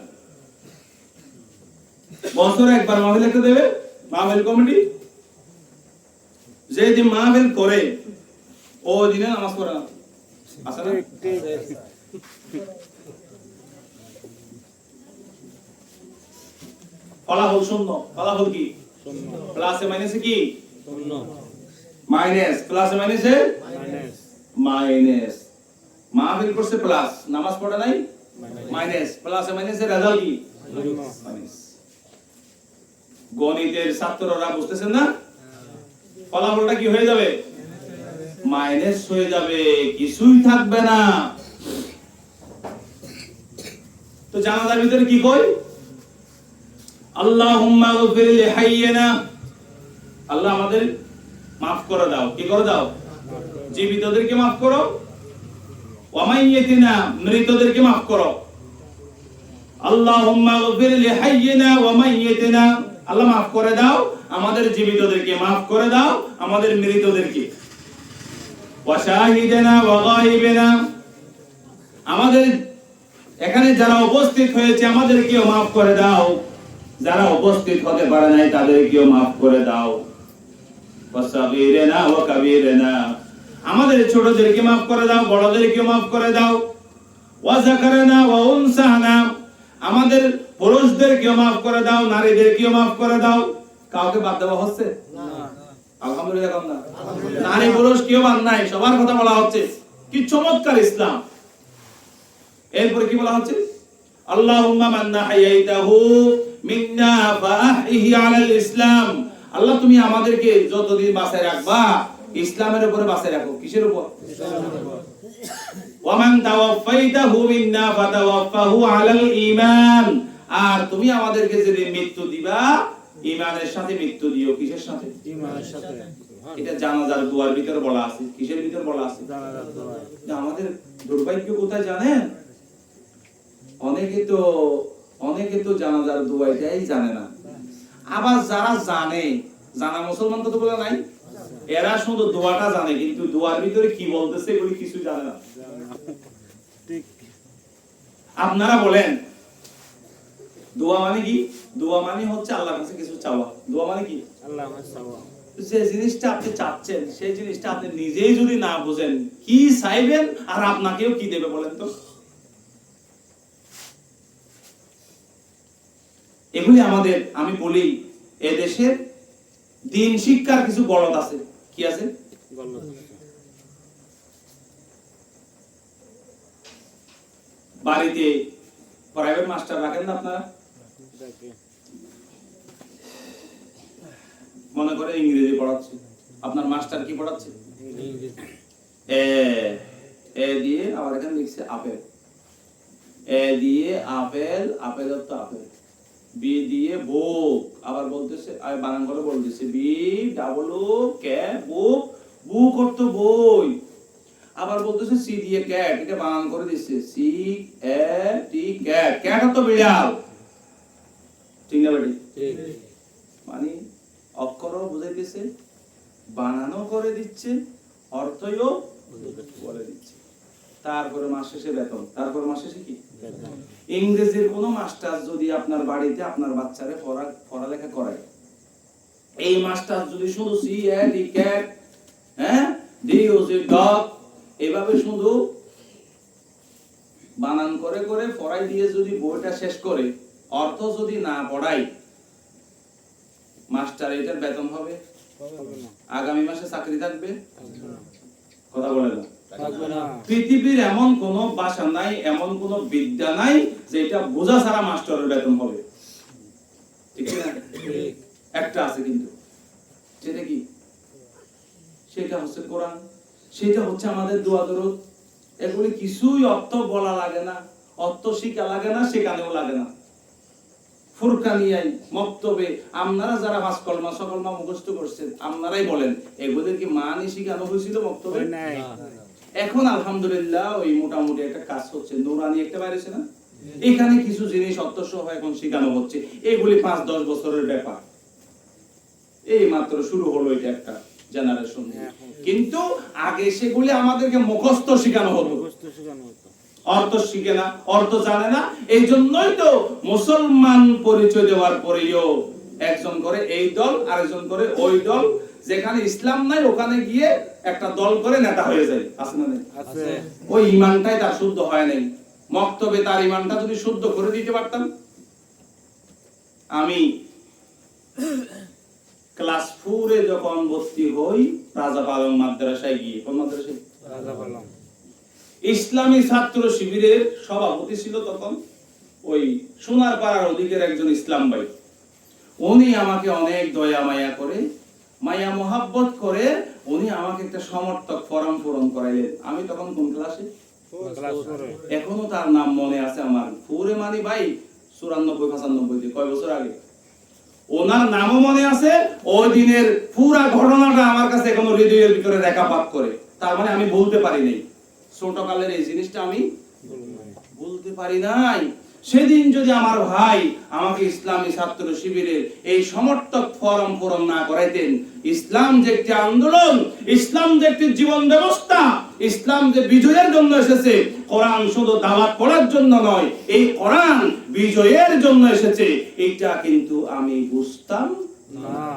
বছরে একবার মাহফিলকে দেবে মাহফিল কমিটি, যেদিন মাহফিল করে ওই দিনে নামাজ পড়ে না, আছে না? ঠিক। ফলাফল শূন্য। ফলাফল কি? শূন্য। প্লাসে মাইনাসে কি? শূন্য। মাইনাস। প্লাসে মাইনাসে মাইনাস। মাইনাস। মাহফিল করছে প্লাস, নামাজ পড়ে নাই মাইনাস। মাইনাস। প্লাসে মাইনাসে রেজাল্ট কি? শূন্য। মাইনাস। গণিতের ছাত্ররা বুঝতেছেন না, ফলাফলটা কি হয়ে যাবে? মাইনাস হয়ে যাবে, কিছুই থাকবে না। তো জানাজার ভিতরে কি কই? আল্লাহুম্মা গফির লিহাইয়িনা, আল্লাহ আমাদের মাফ করে দাও। কি করে দাও? জীবিতদেরকে মাফ করো, ওয়া মাইয়িতিনা, মৃতদেরকে মাফ করো। আল্লাহুম্মা গফির লিহাইয়িনা ওয়া মাইয়িতিনা, আল্লাহ মাফ করে দাও আমাদের জীবিতদেরকে, মাফ করে দাও আমাদের মৃতদেরকে। ওয়া শাহিদিনা ওয়া গায়িবিনা, আমাদের এখানে যারা উপস্থিত হয়েছে আমাদেরকেও মাফ করে দাও, যারা উপস্থিত হতে পারে নাই তাদেরকেও মাফ করে দাও। ওয়া সাগীরিনা ওয়া কাবীরিনা, আমাদের ছোটদেরকে মাফ করে দাও, বড়দেরকেও মাফ করে দাও। ওয়া যাকারানা ওয়া উনসানা, আমাদের পুরুষদেরকেও মাফ করে দাও, নারীদেরকেও মাফ করে দাও। কাউকে বাদ দেওয়া হচ্ছে না? আলহামদুলিল্লাহ। কম না, নারী পুরুষ কেউ বাদ নাই, সবার কথা বলা হচ্ছে। কি চমৎকার ইসলাম! এরপরে কি বলা হচ্ছে? আল্লাহুম্মা মান নাহাইতাহু মিন্না ফাআহিহি আলাল ইসলাম, আল্লাহ তুমি আমাদেরকে যতদিন বাঁচায় রাখবা ইসলামের উপরে বাঁচায় রাখো। কিসের উপর? ইসলামের উপর। ওয়া মান তাওয়াফাইতাহু মিন্না ফাতাওয়াফাহু আলাল ঈমান, আর তুমি আমাদেরকে যেদিন মৃত্যু দিবা ঈমানের সাথে মৃত্যু দিও। কিসের সাথে? ঈমানের সাথে। এটা জানাজার দোয়ার ভিতরে বলা আছে। কিসের ভিতরে বলা আছে? জানাজার দোয়া। আমাদের দুর্ভাগ্য কোথায় জানেন? অনেকে তো জানাজার দোয়া এটাই জানে না। আবার যারা জানে, জানা মুসলমান তো বলে নাই, এরা শুধু দোয়াটা জানে, কিন্তু দোয়ার ভিতরে কি বলতেছে এগুলি কিছু জানে না। ঠিক। আপনারা বলেন দোয়া মানে কি? দোয়া মানে হচ্ছে আল্লাহর কাছে কিছু চাওয়া। দোয়া মানে কি? আল্লাহ মাশাআল্লাহ। যে জিনিসটা আপনি চাচ্ছেন সেই জিনিসটা আপনি নিজেই যদি না বুঝেন কি চাইবেন আর আপনাকেও কি দেবে বলেন তো? এগুলি আমাদের, আমি বলি এদেশের দিন শিক্ষার কিছু গলদ আছে। কি আছে? গলত। বাড়িতে প্রাইভেট মাস্টার রাখেন না আপনারা? দেখে। মনে করে ইংরেজি পড়াচ্ছে, আপনার মাস্টার কি পড়াচ্ছে? ইংরেজি। এ এ দিয়ে আবার এখানে লিখছে আপেল, এ দিয়ে আপেল, আপেল অর্থ আপেল। বি দিয়ে বুক, আবার বলতেছে বানান করে বলতেছে বি ডাবল ও কে বুক, বুক অর্থ বই। আবার বলতেছে সি দিয়ে ক্যাট, এটা বানান করে দিচ্ছে সি এ টি ক্যাট, ক্যাট অর্থ বিড়াল। ঠিক না বেটি? ঠিক। মানে অক্ষরও বুঝাইতেছে, বানানো করে দিচ্ছে, অর্থও বলে দিচ্ছে। তারপরে মাস শেষে বেতন, তারপরে মাস শেষে কি? ইংরেজির কোন মাস্টার যদি আপনার বাড়িতে আপনার বাচ্চারে পড়ালেখা করায়, এই মাস্টার যদি শুধু সি এ টি ক্যাট, হ্যাঁ ডি ও জি ডগ এভাবে শুধু বানান করে করে পড়াই দিয়ে যদি বইটা শেষ করে অর্থ যদি না পড়াই, মাস্টার এটার বেতন হবে? আগামী মাসে চাকরি থাকবে? কথা বলে না। থাকবে না। পৃথিবীর এমন কোন ভাষা নাই, এমন কোন বিদ্যা নাই যেটা বোঝা ছাড়া মাস্টারের বেতন হবে। ঠিক না? একটা আছে কিন্তু, সেটা কি? সেটা হচ্ছে কোরআন, সেটা হচ্ছে আমাদের দোয়া দরুদ। এগুলি কিছুই অর্থ বলা লাগে না, অর্থ শিখা লাগে না, শেখানেও লাগে না। ফুরকানিয়াই মক্তবে আপনারা যারা পাঁচ কলমা সকলমা মুখস্থ করছেন আপনারাই বলেন এগুলি কি মানে শিখানো হয়েছিল মক্তবে? নাই। এখন আলহামদুলিল্লাহ ওই মোটামুটি একটা কাজ হচ্ছে, নুরানি একটা বাইরেছে না, এখানে কিছু জিনিস অর্থসহ এখন শেখানো হচ্ছে। এগুলি 5-10 বছরের ব্যাপার, এই মাত্র শুরু হলো এটা একটা জেনারেশন। কিন্তু আগে সেগুলি আমাদেরকে মুখস্থ শেখানো হতো, মুখস্থ শেখানো হতো। অর্থ শিখে না, অর্থ জানে না। এই জন্যই তো মুসলমান পরিচয় দেওয়ার পরেও একজন করে এই দল, আরেকজন করে ওই দল। যেখানে ইসলাম নাই ওখানে গিয়ে একটা দল করে নেতা হয়ে যায়। আছে না? আছে। ওই ঈমানটাই তার শুদ্ধ হয় নাই। মক্তবে তার ঈমানটা যদি শুদ্ধ করে দিতে পারতাম। আমি ক্লাস 4 এ যখন ভর্তি হই রাজা পালং মাদ্রাসায় গিয়ে, কোন মাদ্রাসায়? রাজা পালং। ইসলামী ছাত্র শিবিরের সভাপতি ছিল তখন ওই সোনারপাড়ার ওদিকের একজন ইসলাম ভাই। উনি আমাকে অনেক দয়া মায়া করে, মায়া মোহাব্বত করে উনি আমাকে একটা সমর্থক ফরম পূরণ করাইলেন। আমি তখন কোন ক্লাসে? ক্লাস করে এখনো তার নাম মনে আছে আমার। পুরে মানি ভাই 94-95 কয় বছর আগে। ওনার নামও মনে আছে। ওই দিনের পুরা ঘটনাটা আমার কাছে এখনো হৃদয়ের ভিতরে রেখাপাত করে। তার মানে আমি বলতে পারি নাই, ছোটকালের এই জিনিসটা আমি বলতে পারি নাই। সেদিন যদি আমার ভাই আমাকে ইসলামী ছাত্র শিবিরের এই সমর্থক ফরম পূরণ না করাইতেন, ইসলাম যে একটি আন্দোলন, ইসলাম যে একটি জীবন ব্যবস্থা, ইসলাম যে বিজয়ের জন্য এসেছে, কোরআন শুধু দাওয়াত পড়ার জন্য নয়, এই কোরআন বিজয়ের জন্য এসেছে, এটা কিন্তু আমি বুঝতাম না।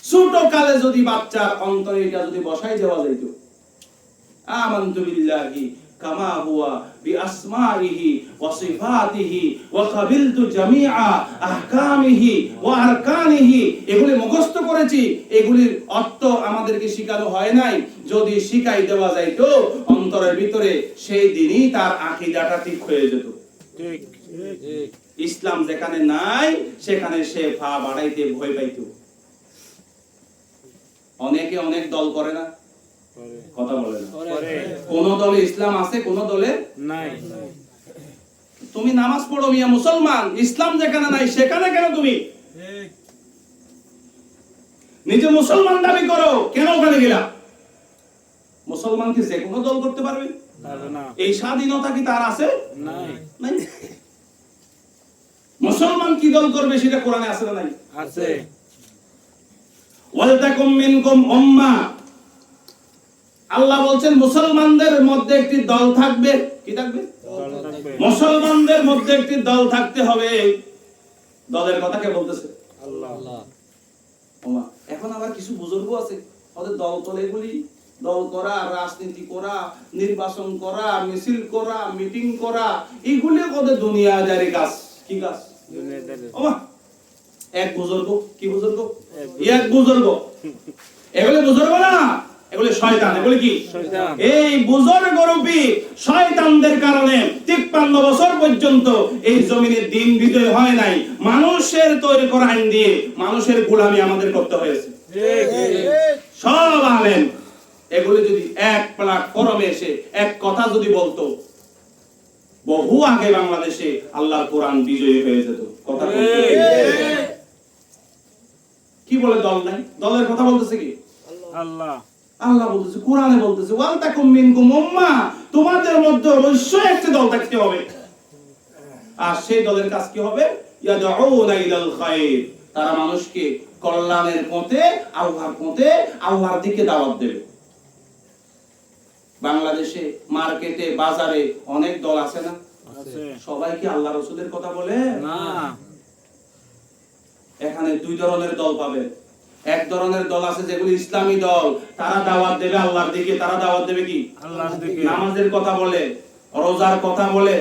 ছোট কালে যদি বাচ্চার অন্তরে এটা যদি বসাই দেওয়া যাইত, আমানতু বিল্লাহি কামা হুয়া বিআসমাইহি ওয়া সিফাতিহি ওয়া কাবিলতু জামিআ আহকামিহি ওয়া আরকানিহি, এগুলি মুখস্থ করেছি, এগুলির অর্থ আমাদেরকে শিখানো হয় নাই। যদি শিখাই দেওয়া যাইত অন্তরের ভিতরে, সেই দিনই তার আকীদাটা ঠিক হয়ে যেত। ঠিক ঠিক ইসলাম যেখানে নাই সেখানে সে পা বাড়াইতে ভয় পাইত। অনেকে অনেক দল করে না, করে কথা বলে না। করে কোন দলে ইসলাম আছে, কোন দলে নাই। তুমি নামাজ পড়ো মিয়া মুসলমান, ইসলাম যেখানে নাই সেখানে কেন তুমি নিজে মুসলমান দাবি করো, কেন ওখানে গেলা? মুসলমান কি যে কোনো দল করতে পারবে? পারবে না। এই স্বাধীনতা কি তার আছে? নাই। নাই। মুসলমান কি দল করবে সেটা কোরআনে আছে না নাই? আছে। ওয়ালতাকুম মিনকুম উম্মাহ, আল্লাহ বলছেন মুসলমানদের মধ্যে একটি দল থাকবে। কি থাকবে? দল থাকবে। মুসলমানদের মধ্যে একটি দল থাকতে হবে। দলের কথা কে বলতেছে? আল্লাহ। আল্লাহ ওমা, এখন আবার কিছু বুজুর্গ আছে, ওদের দল তলে এগুলি দল করা, রাজনীতি করা, নির্বাচন করা, মিছিল করা, মিটিং করা, এগুলি ওদের দুনিয়াদারি কাজ। কি কাজ? দুনিয়াদারি। ওমা, এক বুজুর্গ, কি বুজুর্গ? এক বুজুর্গ, এগুলি বুজুর্গ না, এগুলি শয়তান। এগুলি কি? শয়তান। এই বুজুর্গরূপী শয়তানদের কারণে 53 বছর পর্যন্ত এই জমিনে দিন বিজয় হয় নাই। মানুষের তৈরি করা আইন দিয়ে মানুষের গোলামি আমাদের করতে হয়েছে। ঠিক সব আলেম এগুলি যদি এক প্ল্যাটফর্মে এসে এক কথা যদি বলতো, বহু আগে বাংলাদেশে আল্লাহর কোরআন বিজয়ী হয়ে যেত। কথা বলতে কি বলে দল নাই? দলের কথা বলতেছে কি? আল্লাহ। আল্লাহ বলতেছে, কোরআনে বলতেছে, ওয়ালতাকুম মিনকুম উম্মাহ, তোমাদের মধ্যে অবশ্যই একটা দল থাকতে হবে। আর সেই দলের কাজ কি হবে? ইয়াদউনা ইলাল খায়র, তারা মানুষকে কল্যাণের পথে, আল্লাহর পথে, আল্লাহর দিকে দাওয়াত দেবে। বাংলাদেশে মার্কেটে, বাজারে অনেক দল আছে না? আছে। সবাই কি আল্লাহ রাসূলের কথা বলে? না। এখানে দুই ধরনের দল পাবে। এক ধরনের দল আছে যেগুলি ইসলামী দল, তারা দাওয়াত দেবে আল্লাহর দিকে। তারা দাওয়াত দেবে কি? আল্লাহর দিকে। নামাজের কথা বলে, রোজার কথা বলে,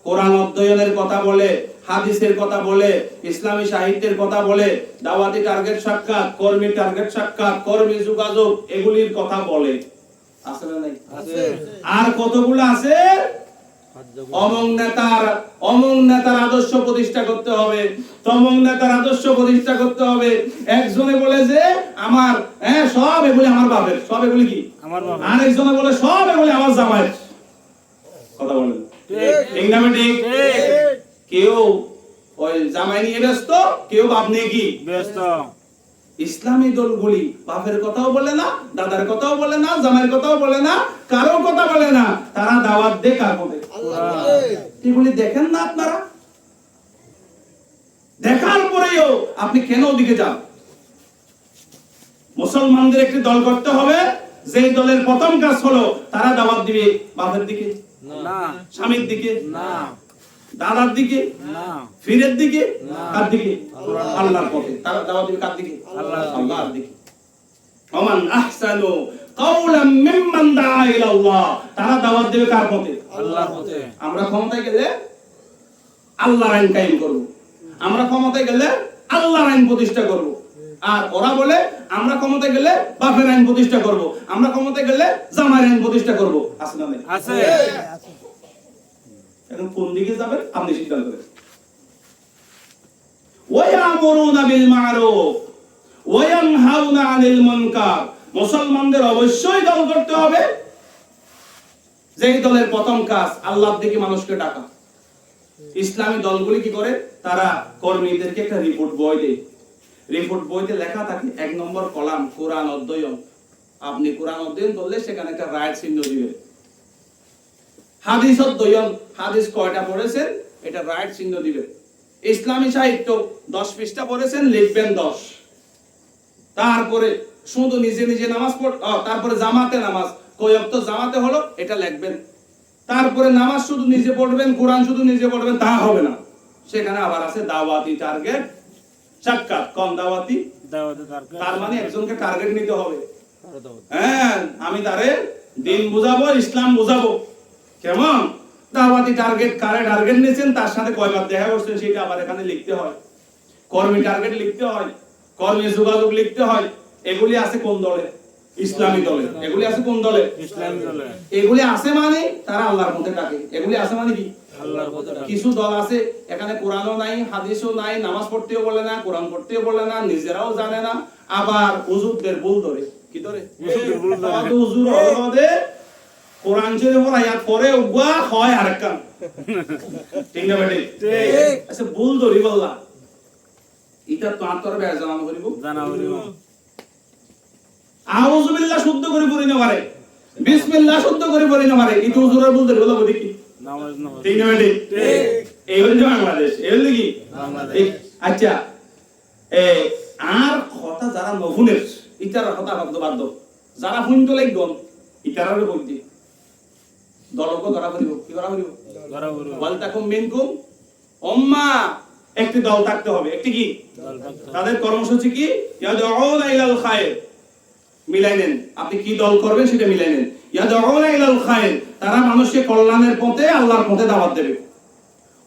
কোরআন অধ্যয়নের কথা বলে, হাদিসের কথা বলে, ইসলামী সাহিত্যের কথা বলে, দাওয়াতি টার্গেট সাক্ষাৎ, কর্মী টার্গেট সাক্ষাৎ, কর্মী যোগাযোগ, এগুলির কথা বলে। আছে না নাই? আছে। আর কতগুলো আছে? অমং নেতার আদর্শ প্রতিষ্ঠা করতে হবে, তমং নেতার আদর্শ প্রতিষ্ঠা করতে হবে। একজনে বলে যে আমার সব এগুলি আমার বাপের, সব এগুলি কি আমার বাবা। আরেকজনে বলে সব এগুলি আমার জামাইয়ের। কথা বলেন ঠিক না? ঠিক। কেউ ওই জামাই নিয়ে ব্যস্ত, কেউ বাপ নিয়ে কি ব্যস্ত। ইসলামী দলগুলি বাপের কথাও বলে না, দাদার কথাও বলে না, জামাইয়ের কথাও বলে না, কারো কথা বলে না। তারা দাওয়াত দেয় কার মধ্যে? এগুলি দেখেন না আপনারা? দেখার পরেও আপনি কেন ওদিকে যান? মুসলমানদের একটি দল করতে হবে, যেই দলের প্রথম কাজ হলো তারা দাওয়াত দিবে বাপের দিকে, না। স্বামীর দিকে, না। দাদার দিকে, না। ফিরের দিকে, না। কার দিকে? আল্লাহর পথে। তারা দাওয়াত দিবে কার দিকে? আল্লাহর দিকে। ওমান আহসানু কাওলাম মিম্মান দাআ ইলা আল্লাহ, তারা দাওয়াত দেবে কার পথে? আল্লাহর পথে। আমরা ক্ষমতায় গেলে আল্লাহর আইন কায়েম করব, আমরা ক্ষমতায় গেলে আল্লাহর আইন প্রতিষ্ঠা করব। আর ওরা বলে আমরা ক্ষমতায় গেলে বাপের আইন প্রতিষ্ঠা করব, আমরা ক্ষমতায় গেলে জামাইয়ের আইন প্রতিষ্ঠা করব। আছে না নাই? আছে। এখন কোন দিকে যাবেন আপনি সিদ্ধান্ত করেন। ওয়া ইয়ামুরুনা বিল মা'রুফ ওয়া ইয়ানহাউনা আনিল মুনকার। মুসলমানদের অবশ্যই দল করতে হবে, যেই দলের প্রথম কাজ আল্লাহর দিকে মানুষকে ডাকা। ইসলামী দলগুলি কি করে, তারা কর্মীদেরকে একটা রিপোর্ট বই দেয়। রিপোর্ট বইতে লেখা থাকে 1 নম্বর কলাম কোরআন অধ্যয়ন। আপনি কোরআন অধ্যয়ন করলে সেখানে একটা রাইট চিহ্ন দিবেন। হাদিস অধ্যয়ন, হাদিস কয়টা পড়েছেন এটা রাইট চিহ্ন দিবেন। ইসলামী সাহিত্য 10 পৃষ্ঠা পড়েছেন, লিখবেন 10। তারপরে শুধু নিজে নিজে নামাজ পড়, তারপরে জামাতে নামাজ কয় ওয়াক্ত জামাতে হলো এটা লিখবেন। তারপরে নামাজ শুধু নিজে পড়বেন, কোরআন শুধু নিজে পড়বেন, তা হবে না। সেখানে আবার আছে দাওয়াতি টার্গেট, সাক্ষাৎ কম দাওয়াতি। তার মানে একজনকে টার্গেট নিতে হবে। হ্যাঁ, আমি তারে দিন বুঝাবো, ইসলাম বুঝাবো। কেমন দাওয়াতি টার্গেট, কারে টার্গেট নিয়েছেন, তার সাথে কয়বার দেখা করছেন সেটা আবার এখানে লিখতে হয়। কর্মী টার্গেট লিখতে হয়, কর্মী যোগাযোগ লিখতে হয়। এগুলি আছে কোন দলে? ইসলামী দলে। এগুলি আছে কোন দলে? ইসলামী দলে। এগুলি আছে মানে তারা আল্লাহর মধ্যে ডাকে। এগুলি আছে মানে কি? আল্লাহর পথে ডাকে। কিছু দল আছে এখানে কোরআনও নাই, হাদিসও নাই, নামাজ পড়তেও বলে না, কোরআন পড়তেও বলে না, নিজেরাও জানে না, আবার হুজুরদের ভুল ধরে। কি ধরে? হুজুর হলদে কোরআন শরীফের আয়াত পড়ে উগা হয় আরেকখান। ঠিক না বেটি? ঠিক। আচ্ছা ভুল ধরি বললা, এটা তো আন্তর বের জানানো করিব। জানা হইলো। আউযু বিল্লাহ শুদ্ধ করে পড়ি না পারে, বিসমিল্লাহ শুদ্ধ করে পড়ি না পারে, এটা হুজুরের ভুল ধরি বললা বলি কি? নামাজ নামাজ। ঠিক না বেটি? ঠিক। এই হচ্ছে বাংলাদেশ। এই হলো কি? বাংলাদেশ। আচ্ছা, আর কথা যারা নহুনের ইতারা কথা বাধ্য বাধ্য, যারা হুইন তো লাগন ইতারারে বলতি দলকে ধরা করিব। কি করা করিব? ধরা হইলো। ওয়াল তাকুম মিনকুম উম্মাহ, একটি দল থাকতে হবে। একটি কি? দল থাকতে হবে। তাদের কর্মসূচি কি? ইয়াদউনা ইলাল খায়র। মিলাই নেন, আপনি কি দল করবেন সেটা মিলাই নেন। ইয়াদউনা ইলাল খায়র, তারা মানুষকে কল্যাণের পথে, আল্লাহর পথে দাওয়াত দেবে।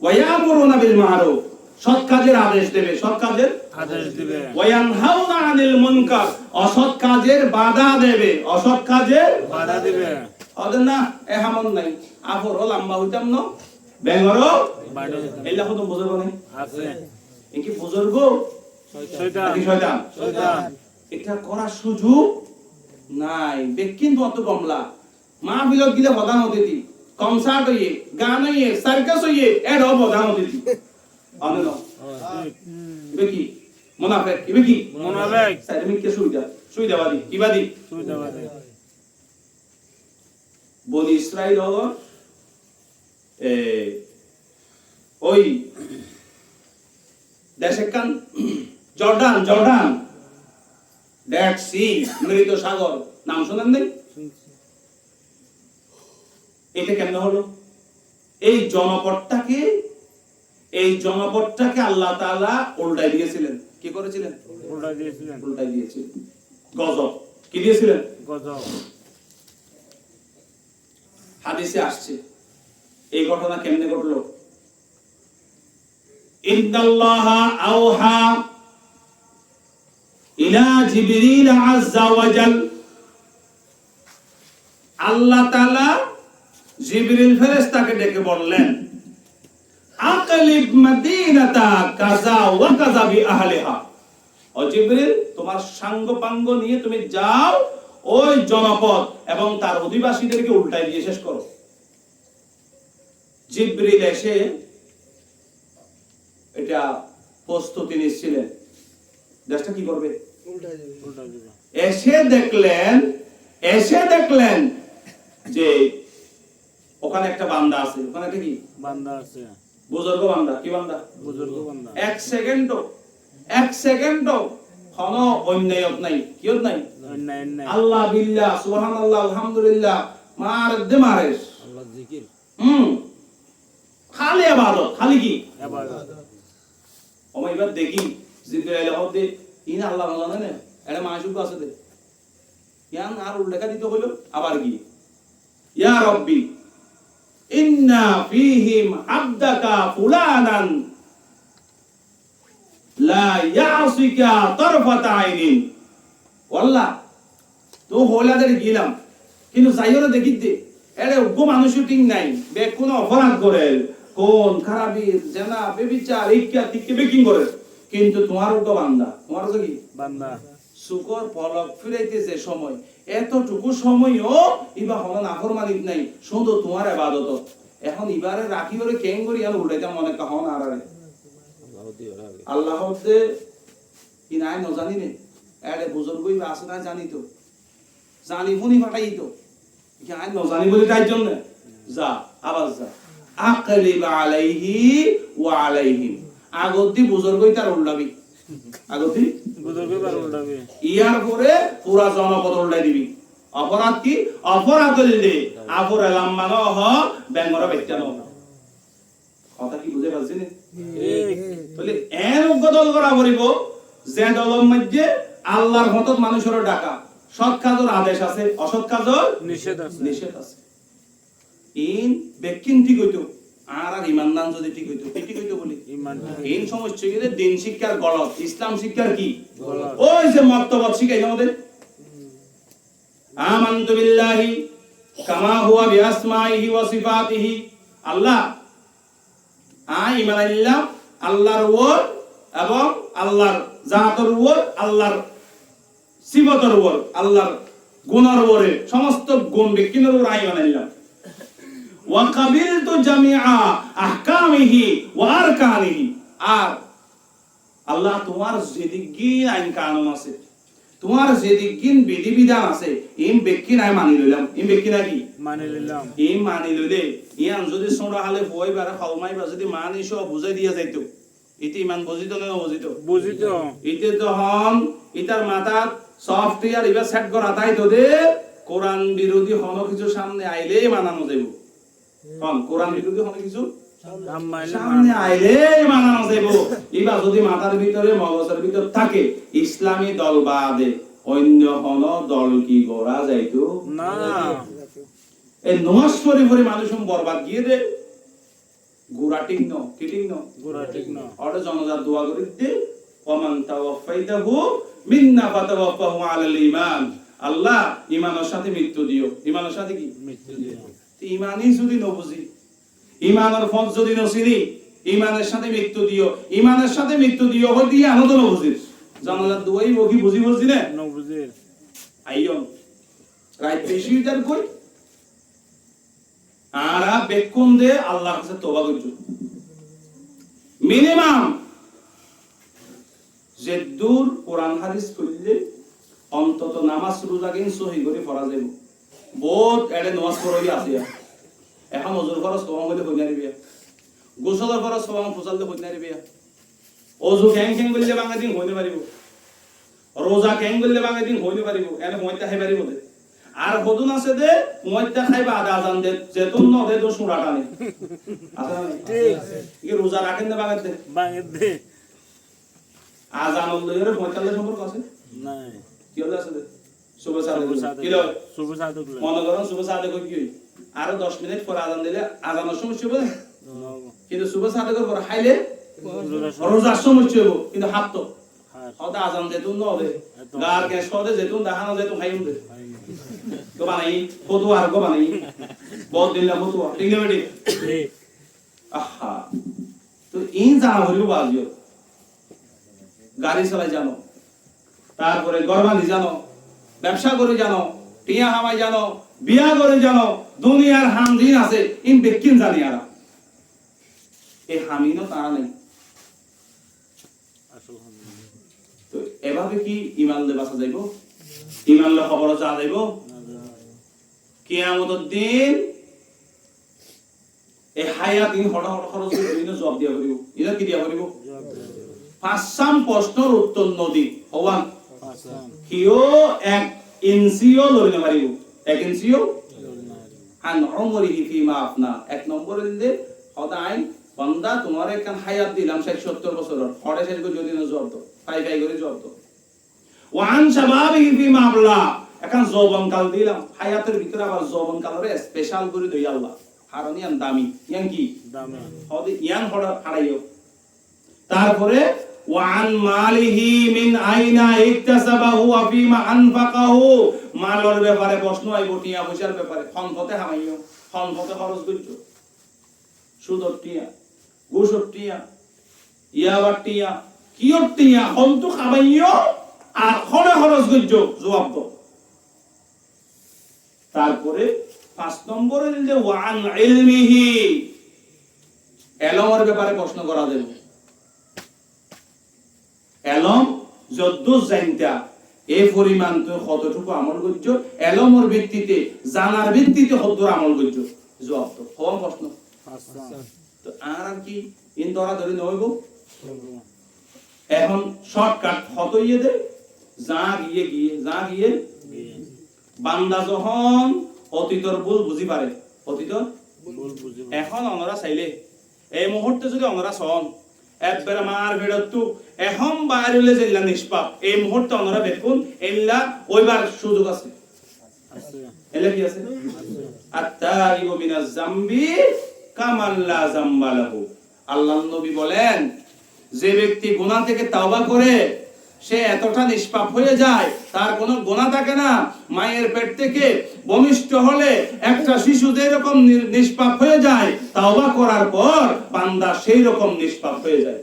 ওয়া ইয়ামুরুনা বিল মা'রুফ, সৎ কাজের আদেশ দেবে, সৎ কাজের আদেশ দিবে। ওয়া ইয়ানহাউনা আনিল মুনকার, অসৎ কাজের বাধা দেবে, অসৎ কাজের বাধা দিবে। ওদের না এহামন নাই আফরও লম্বা হইতাম না বেঙ্গরও বাড়ি এলা কত বুজুর্গ নাই আছে। কি বুজুর্গ শয়তান। নাকি শয়তান? শয়তান। এটা করার সুযোগ নাই। বেকিন অত কমলা মাহফিলত গিলে প্রধান অতিথি, কনসার্ট হইয়ে, গান হইয়ে, সার্কাস হইয়ে এর প্রধান অতিথি। অনেক ঠিক। বেকি মুনাফিক কি বেকি মুনাফিক। সাইডমিক কে সুবিধাবাদী কিবাদী। সুবিধাবাদী। বনি ইসরাইল হলো ওই দেশে কান জর্ডান, জর্ডান ডেড সি, মৃত সাগর, নাম শোনেন নাই? এটা কেন হলো? এই জনপদটাকে আল্লাহ তাআলা উল্টাই দিয়েছিলেন। কি করেছিলেন? উল্টা দিয়েছিলেন। উল্টাই দিয়েছিলেন। গজব কি দিয়েছিলেন? গজব। হাদিসে আসছে এই ঘটনা কেমনে ঘটলো। ইন্নাল্লাহা আওহা ইলা জিবরিল আযজা ওয়া জাল, আল্লাহ তাআলা জিবরিল ফেরেশতাকে ডেকে বললেন, আকলিব মদিনাতা কাযা ওয়া কাযা বি আহলিহা, ও জিবরিল তোমার সাঙ্গ পাঙ্গ নিয়ে তুমি যাও ওই জনপদ এবং তার অধিবাসীদেরকে উল্টাই দিয়ে শেষ করো। জিবরিল এসে এটা প্রস্তুতি নিচ্ছিলেন দেশটা কি করবে, উল্টা দিবে। এসে দেখলেন যে ওখানে একটা বান্দা আছে। ওখানে একটা কি বান্দা আছে। বুজুর্গ বান্দা। কি বান্দা? বুজুর্গ বান্দা। এক সেকেন্ডও কোনো অন্যায় নাই, কি নাই? অন্যায় নাই। আল্লাহ বিল্লাহ সুবহানাল্লাহ আলহামদুলিল্লাহ মারেস আল্লাহ জিকির। খালি ইবাদত, খালি কি ইবাদত। আমি এবার দেখি জিবরাইল হতে ইন আল্লাহ জানে না এটা মাসুক আছে দে ইয়ান আর উল্লেখা দিতে হলো আবার কি ইয়া রাব্বি ইন্না ফীহিম আবদাকা ফুলানান লা ইয়াসিকা তারফাতা আইনিন। আল্লাহ তো হলাদের গিলাম কিন্তু যাইও না দেখিতে এরে উগ্র মানুষও ঠিক নাই, বে কোন অপরাধ করে, কোন খারাপি জেনা বেবিচার ইচ্ছা তিকে বেকিং করে, কিন্তু তোমার উগ্র বান্দা, তোমার হচ্ছে কি বান্দা শুকর পলক ফিরাইতেছে সময়, এতটুকু সময়ও ইবা হন নাফরমানিত নাই, শুধু তোমার ইবাদত। এখন ইবারে রাখি ওরে কেং করি আর উল্টাইতাম মনে কখন আর আরে আল্লাহ দে কি নাই ন জানি নে এড়ে বুজুর্গই বা আছে না জানি তো, জানি শুনি পাঠাই তো কি আই ন জানি বলি তাই জন্য যা আবার যা আকলিব আলাইহি ওয়া আলাইহিম, আগতি বুজুর্গই তার উল্টাবি, আগতি বুজুর্গ বার উল্টাবে ইয়ার পরে পুরা জনপদ উল্টাই দিবি। অপরাধ কি? অপরাধ হইলে আপর এলাম মানো হ ব্যাঙ্গর বেচানো কথা কি বুঝে পাচ্ছেন? তাহলে এর উদ্বোধন করা পড়িব যে দলের মধ্যে আল্লাহর মতত মানুষের ডাকা, সৎ কাজের আদেশ আছে, অসৎ কাজের নিষেধ আছে নিষেধ আছে। ইন বেকিন ঠিক হইতো আর আর ইমানদান যদি ঠিক হইতো, কি ঠিক হইতো বলি ইমান ইন সমস্যা কি দিন শিক্ষার গলত, ইসলাম শিক্ষার কি গলত। ওই যে মক্তবত শিখাই আমাদের আমানতু বিল্লাহি কামা হুয়া বিআসমাইহি ওয়া সিফাতিহি, আল্লাহ ঈমান আনলাম আল্লাহর উপর এবং আল্লাহর জাতের উপর, আল্লাহর সিফাতের উপর, আল্লাহর গুণের উপরে, সমস্ত গুণ বিজ্ঞানের উপর ঈমান আনলাম। ওয়া কাবিলতু জামিআ আহকামিহি ওয়া আরকানিহি, আর আল্লাহ তোমার যেদিকিন আইন কানুন আছে, তোমার যেদিকিন বিধিবিধান আছে, ইম ব্যক্তি নাই মানি লইলাম, ইম ব্যক্তি না কি মানে নিলাম ইম মানি লইলে ইয়ান যদি সোঁড়া হালে বই বারে খাওমাই বা যদি মানি সব বুঝাই দিয়া যাইতো, ইতি ইমান বুঝিত না বুঝিত, বুঝিত ইতে তখন ইতার মাথাত সফটওয়্যার ইবা সেট করা তাই তোদের কোরআন বিরোধী হন কিছু সামনে আইলেই মানানো যাইব। কোরআন বিরোধী হন কিছু সামনে আইলেই মানানো যাইব। ইবা যদি মাথার ভিতরে মগজের ভিতর থাকে ইসলামী দল বাদে অন্য হন দল কি গড়া যাইতো না, এই নমাজ পড়ে পড়ে মানুষ বরবাদ গিয়ে দে গুড়া ঠিক ন কি ঠিক ন গোরা ঠিক না অর্ডার জনজাত দোয়া করে দে ওমান তাওয়াফাইতাহু মিন্না ফাতাওয়াফাহু আলাল ঈমান, আল্লাহ ঈমানের সাথে মৃত্যু দিও, ঈমানের সাথে কি মৃত্যু দিয়া ঈমানই যদি ন বুঝি, ঈমানের ফজ যদি ন চিনি, ঈমানের সাথে মৃত্যু দিও, ঈমানের সাথে মৃত্যু দিও হই দিয়ে আনন্দ ন বুঝি, জনজাত দোয়াই বকি বুঝি বুঝি না নবুজের আইয়ন রাইট বেশি তার কই আরা বেকুন দে আল্লাহর কাছে তওবা করছো মিনিমাম যে দূর কোরআন হাদিস পড়লে অন্তত নামাজ রোজা কিন সহি করে পড়া যাইব। বহুত এডে নামাজ পড়াই আছে এখন ওজুর খরচ কম হইলে হই না রিবিয়া, গোসলের খরচ কম ফুসাললে হই না রিবিয়া, ওজু ক্যাং ক্যাং করলে বাংলা দিন হইতে পারিব, রোজা ক্যাং করলে বাংলা দিন হইতে পারিব, এনে মইতা খাই পারিব দে। আর হদুন আছে দে মইতা খাইবা আদা আজান দে যেতুন ন দে তো সুরা টানে আছে না ঠিক রোজা রাখেন না বাংলা দে বাঙে দে আজান লইরে মইতালে সম্পর্ক আছে নাই কি হল আছে দে সুবহ সাদে কি লয় শুভ সাধক মনে করেন সুবহ সাদে কই কি আর 10 মিনিট পর আজান দিলে আজানের সময় হবে, কিন্তু সুবহ সাদে পর খাইলে রোজার সময় হবে, কিন্তু হাত তো হদা আজান যেতুন ন দে গার গ্যাস করে যেতুন দেখানো যেতুন খাইম দে গো বানাই ফটো আর গো বানাই বহুত দিন লাগো তো ঠিক না বেটি আহা তো ইন জানা হইল বাজিও গাড়ি চালাই জানো, তারপরে গরবানি জানো, ব্যবসা করে জানো, টিয়া হামাই জানো, বিয়া করে জানো, দুনিয়ার হাম দিন আছে ইন বেকিন জানি আর এই হামিনো তারা নেই। তো এভাবে কি ইমান লে বাঁচা যাইব? ইমান লে খবর চা যাইব? কিয়ামতের দিন এই হায়াত ইন হড় হড় খরচ করে জবাব দিয়া করিব, ইনা কি দিয়া করিব? পাঁচসাম প্রশ্নের উত্তর নদী হওয়ান কিও এক ইঞ্চিও লই না পারিব, এক ইঞ্চিও আন উমরিহি ফিমা আফনা, এক নম্বরে দিলে সদাই বান্দা তোমার একখান হায়াত দিলাম 60-70 বছর হড়ে শেষ করে যদি না জব্দ পাই পাই করে জব্দ ওয়ান শাবাবিহি ফিমা আবলা, এখন যৌবন কাল দিলাম হায়াতের ভিতরে আবার যৌবন কালরে স্পেশাল করে দেই আল্লাহ হারনি আন দামি ইয়ান কি দামে হদে ইয়ান হড় হারাইও। তারপরে ওয়ান মালিহি মিন আইনা ইকতাসাবাহু ওয়া ফিমা আনফাকাহু, মালের ব্যাপারে প্রশ্ন আইব, টিয়া পয়সার ব্যাপারে সম্পদে হামাইও, সম্পদে খরচ করছো, সুদর টিয়া, ঘুষর টিয়া, ইয়াবার টিয়া, কি অর্থিয়া হন্তু খাবাইও আর খনে খরচ গজ্জ জবাব দাও। তারপরে 5 নম্বরে যে ওয়ান ইলমিহি, এলমের ব্যাপারে প্রশ্ন করা দেব। এলম যদ্দু জানতা এই পরিমাণ তো কতটুকু আমল করছো, এলমের ভিত্তিতে জানার ভিত্তিতে কতদূর আমল করছো জবাব দাও। কোন প্রশ্ন আচ্ছা তো আর কি ইন ধরা ধরে নইব। এখন শর্টকাট কত ইয়ে দে যা গিয়ে বান্দা যখন অতীতর ভুল বুঝি পারে, অতীতর বল বুঝি এখন অনরা চাইলে এই মুহূর্তে যদি অনরা সন একবার মার ভেড়তু এখন বাইরে জেলা নিষ্পাপ, এই মুহূর্তে অনরা দেখুন এল্লা ওইবার সুযোগ আছে। আছে এলা কি আছে? আত্তাইবু মিনাজ জামবি কামাল্লা জামবা লাহু। আল্লাহর নবী বলেন যে ব্যক্তি গুনাহ থেকে তওবা করে সে এতটা নিষ্পাপ হয়ে যায় তার কোনো গুনাহ থাকে না। মায়ের পেট থেকে ভূমিষ্ঠ হলে একটা শিশু যেরকম নিষ্পাপ হয়ে যায়, তওবা করার পর বান্দা সেই রকম নিষ্পাপ হয়ে যায়।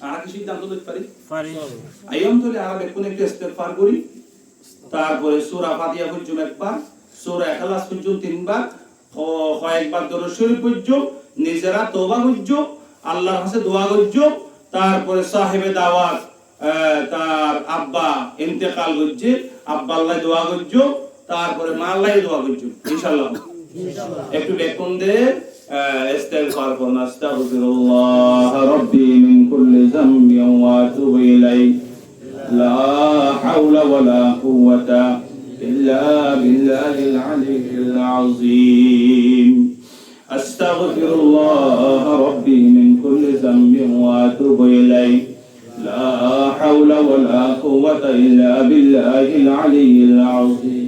আর কি সিদ্ধান্ত নিতে পারি? পারি আইয়ম তোলে আর বেকুন একটু ইস্তেগফার করি, তারপরে সূরা ফাতিহা পর্যন্ত একবার, সূরা ইখলাস পর্যন্ত 3 বার, কয়েকবার দরুদ শরীফ পর্যন্ত, নিজেরা তওবা পর্যন্ত, আল্লাহর কাছে দোয়া করছো, তারপরে সাহেবে দাওয়াত তার আব্বা ইন্তেকাল করছে, আব্বা আল্লাহ দোয়া করছো, তারপরে মা আল্লাহ দোয়া করছো ইনশাআল্লাহ। একটু বেকুন দে ইস্তেগফার করুন। আস্তাগফিরুল্লাহ রাব্বি মিন কুল্লি যামবিন ওয়া আতুবু ইলাইহি লা হাওলা ওয়ালা কুওয়াতা ইল্লা বিল্লাহিল আলিয়্যিল আযীম। আস্তাগফিরুল্লাহ রাব্বি মিন কুল্লি যামবিন ওয়া আতুবু ইলাইহি লা হাওলা ওয়ালা কুওয়াতা ইল্লা বিল্লাহিল আলিয়্যিল আযীম।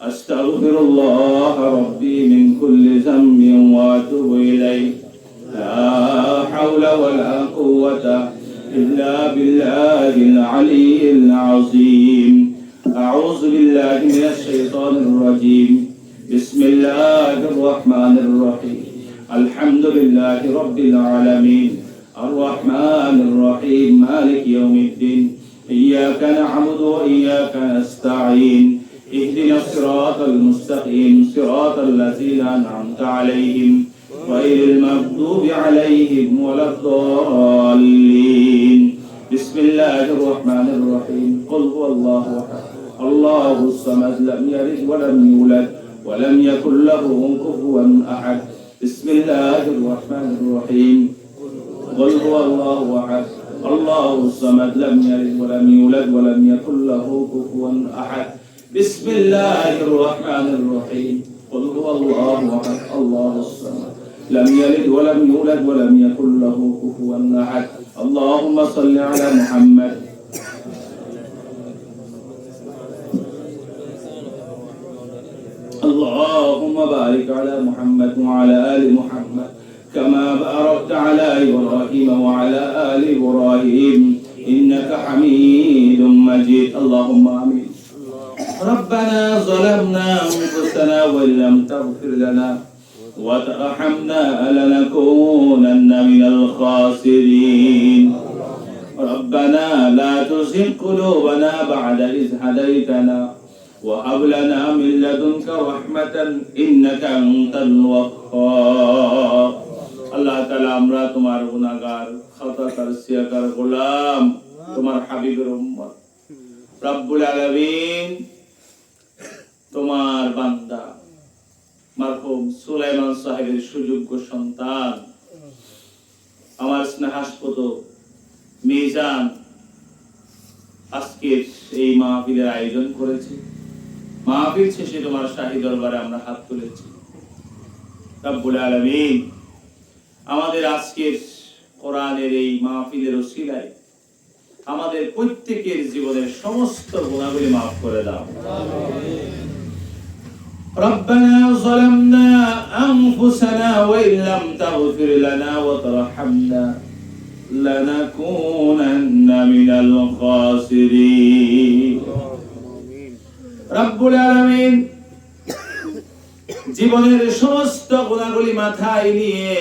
আস্তাগফিরুল্লাহ রাব্বি মিন কুল্লি যামবিন ওয়া আতুবু ইলাইহি লা হাওলা ওয়ালা কুওয়াতা ইল্লা বিল্লাহিল আলিয়্যিল আযীম। আউযু বিল্লাহি মিনাশ শাইতানির রাজীম। বিসমিল্লাহির রহমানির রহিম। আলহামদুলিল্লাহি রাব্বিল আলামিন। আর রহমানির রহিম। মালিকি ইয়াউমিদ্দিন। ইয়্যাকা না'বুদু ওয়া ইয়্যাকা নাস্তাঈন। اهدنا الصراط المستقيم صراط الذين أنعمت عليهم غير المغضوب عليهم ولا الضالين. بسم الله الرحمن الرحيم. قل هو الله أحد الله الصمد لم يلد ولم يولد ولم يكن له كفوا أحد. بسم الله الرحمن الرحيم. قل هو الله أحد الله الصمد لم يلد ولم يولد ولم يكن له كفوا أحد. بسم الله الرحمن الرحيم. قل هو الله أحد الله الصمد لم يلد ولم يولد ولم يكن له كفوا أحد. اللهم صل على محمد اللهم بارك على محمد وعلى آل محمد كما باركت على إبراهيم وعلى آل إبراهيم إنك حميد مجيد. اللهم آمين. ربنا ظلمنا أنفسنا وإن لم تغفر لنا وترحمنا لنكونن من الخاسرين. ربنا لا تزغ قلوبنا بعد إذ هديتنا وهب لنا من لدنك رحمة إنك أنت الوهاب. আল্লাহ তাআলা আমরা তোমার গুনাহগার খাতাকার সিয়াকার গোলাম, তোমার হাবিবের উম্মত। রব্বুল আলামিন তোমার বান্দা মারহুম সুলাইমান সাহেবের সুযোগ্য সন্তান আমার স্নেহাস্পদ মিজান আজকের এই মাহফিলের আয়োজন করেছে। মাহফিল শেষে তোমার শাহী দরবারে আমরা হাত তুলেছি। রব্বুল আলামিন আমাদের আজকের কোরআনের এই মাহফিলের ওসিলায় আমাদের প্রত্যেকের জীবনের সমস্ত গুনাহগুলি মাফ করে দাও। ربنا ظلمنا أنفسنا وإن لم تغفر لنا وترحمنا لنكونن من الخاسرين. রব্বুল আলামিন জীবনের সমস্ত গুনাহগুলি মাথায় নিয়ে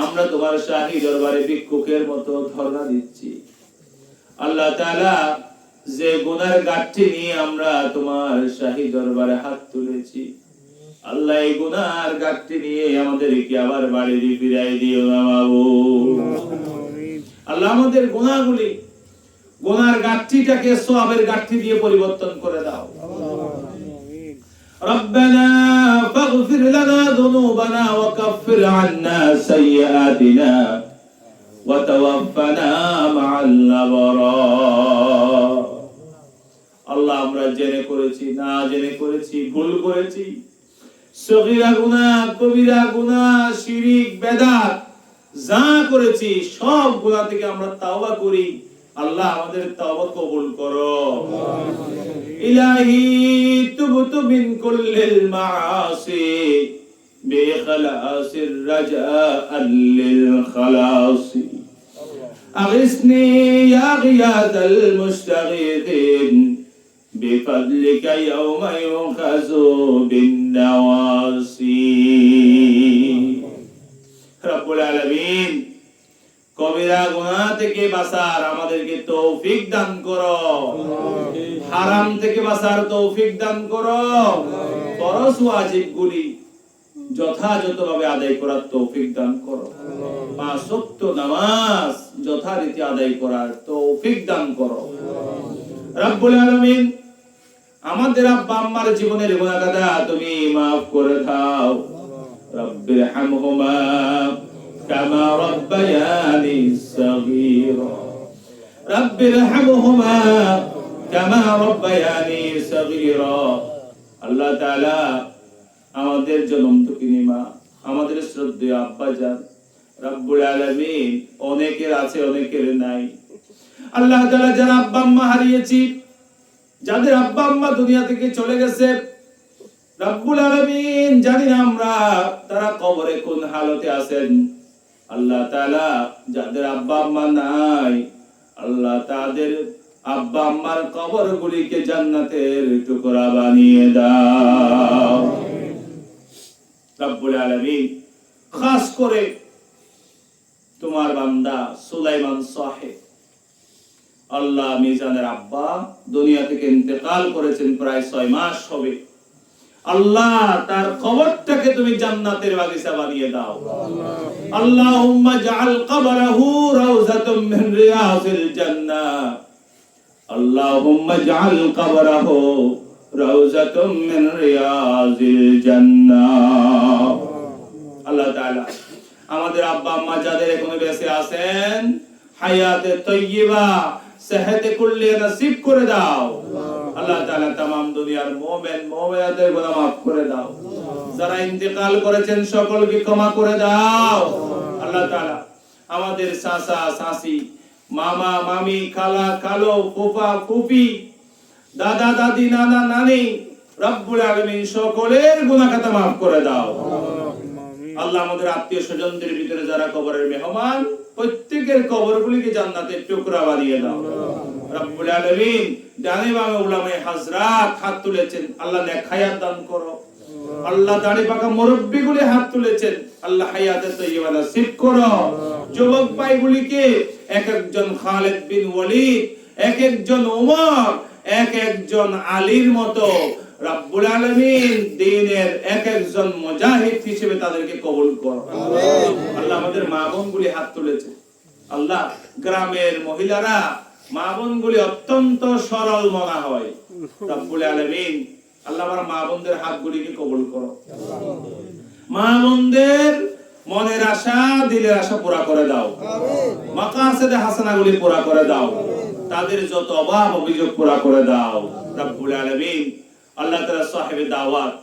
আমরা তোমার শাহী দরবারে ভিক্ষুকের মতো ধর্ণা দিচ্ছি। আল্লাহ তাআলা, যে গুনার গাঁঠি নিয়ে আমরা তোমার শাহী দরবারে হাত তুলেছি, আল্লাহ এই গুনার গাঁঠি নিয়ে আমাদেরকে আবার বাড়ি ফিরাই দিও না মাবুদ। আল্লাহ আমাদের গুনাহগুলি, গুনার গাঁঠিটাকে সওয়াবের গাঁঠি দিয়ে পরিবর্তন করে দাও। ربنا فاغفر لنا ذنوبنا وكفر عنا سيئاتنا وتوفنا مع الأبرار। আল্লাহ আমরা জেনে করেছি, না জেনে করেছি, ভুল করেছি, সগীরা গুনাহ, কবিরা গুনাহ, শিরক, বেদাত যা করেছি সব গুনাহ থেকে আমরা তাওবা করি। আল্লাহ আমাদের তাওবা কবুল করো। ইলাহি তুবতু মিন কুল্লিল মাআসি বিখলাসির রাজাআন লিল খালাসি আগিসনি ইয়া গিয়াসাল মুস্তাগীথিন বিফadlika ইয়াওমা ইউখাযু বিন নাওয়াসি। রব্বুল আলামিন, কবিরা গুনাহ থেকে বাঁচার আমাদেরকে তৌফিক দান করো, হারাম থেকে বাঁচার তৌফিক দান করো, ফরজ ওয়াজিবগুলি যথাযথভাবে আদায় করার তৌফিক দান করো, পাঁচ ওয়াক্ত নামাজ যথারীতি আদায় করার তৌফিক দান করো। রব্বুল আলামিন, আমাদের আব্বা আম্মার জীবনের গুনাহগাদা তুমি মাফ করে দাও। রব্বিরহামহুমা কামা রাব্বায়ানি সাগীরা, রব্বিরহামহুমা কামা রাব্বায়ানি সাগীরা। আল্লাহ তাআলা, আমাদের জন্মদুঃখিনী মা, আমাদের শ্রদ্ধেয় আব্বা জান রব্বুল আলামিন, অনেকের আছে অনেকের নাই। আল্লাহ তাআলা, যারা আব্বা আম্মা হারিয়েছি, যাদের আব্বা আম্মা দুনিয়া থেকে চলে গেছে, রব্বুল আলামিন জানি না আমরা তারা কবরে কোন হালতে আছেন। আল্লাহ তাআলা, যাদের আব্বা আম্মা নাই, আল্লাহ তাদের আব্বা আম্মার কবরগুলিকে জান্নাতের টুকরা বানিয়ে দাও। রব্বুল আলামিন, খাস করে তোমার বান্দা সুলাইমান সাহেব, আল্লাহ মিজানের আব্বা দুনিয়া থেকে ইন্তেকাল করেছেন, প্রায় 6 মাস হবে। আল্লাহ তার কবরটাকে তুমি জান্নাতের বাগিচা বানিয়ে দাও। আল্লাহুম্মা জাআল কবরাহু রাউযাতাম মিন রিয়াযিল জান্নাহ, আল্লাহুম্মা জাআল কবরাহু রাউযাতাম মিন রিয়াযিল জান্নাহ। আল্লাহ তাআলা, আমাদের আব্বা আম্মা যাদের এখনো বেঁচে আছেন, হায়াতে তয়্যিবা, সেহতে কুল্লি নসিব করে দাও। আল্লাহ তাআলা तमाम দুনিয়ার মুমিন মুমিনাতের গুনাহ maaf করে দাও। যারা ইন্তেকাল করেছেন সকলকে ক্ষমা করে দাও। আল্লাহ তাআলা, আমাদের চাচা চাচি, মামা মামি, খালা খালো, ফুফা ফুফি, দাদা দাদি, নানা নানি, রব্বুল আলামিন সকলের গুনাহ খাতা maaf করে দাও। আল্লাহ, আমাদের আত্মীয় স্বজনদের ভিতরে যারা কবরের মেহমান, প্রত্যেকের কবরগুলিকে জান্নাতের টুকরা বানিয়ে দাও। রব্বুল আলামিন, ডানে বামে উলামায়ে হযরত হাত তুলেছেন, আল্লাহ নেক হায়াত দান করো। আল্লাহ, দাড়ি পাকা মুরব্বিগুলি হাত তুলেছেন, আল্লাহ হায়াতে তয়্যিবা নসিব করো। যুবক ভাইগুলিকে এক একজন খালিদ বিন ওয়ালিদ, এক একজন ওমর, এক একজন আলীর মতো রব্বুল আলামিন দ্বীনের এক একজন মুজাহিদ হিসেবে তাদেরকে কবুল করো। আমিন। আল্লাহ, আমাদের মা বোনগুলি হাত তুলেছে, আল্লাহ গ্রামের মহিলারা, মা বোনগুলি অত্যন্ত সরল মনা হয়। রব্বুল আলামিন, আল্লাহ আমার মা বোনদের হাতগুলিকে কবুল করো। মা বোনদের মনের আশা, দিলের আশা পুরা করে দাও। আমিন। মাকাসিদে হাসানাগুলি পুরা করে দাও। তাদের যত অভাব অভিযোগ পুরা করে দাও। রব্বুল আলামিন, আল্লাহ তাআলা সাহেবে দাওয়াত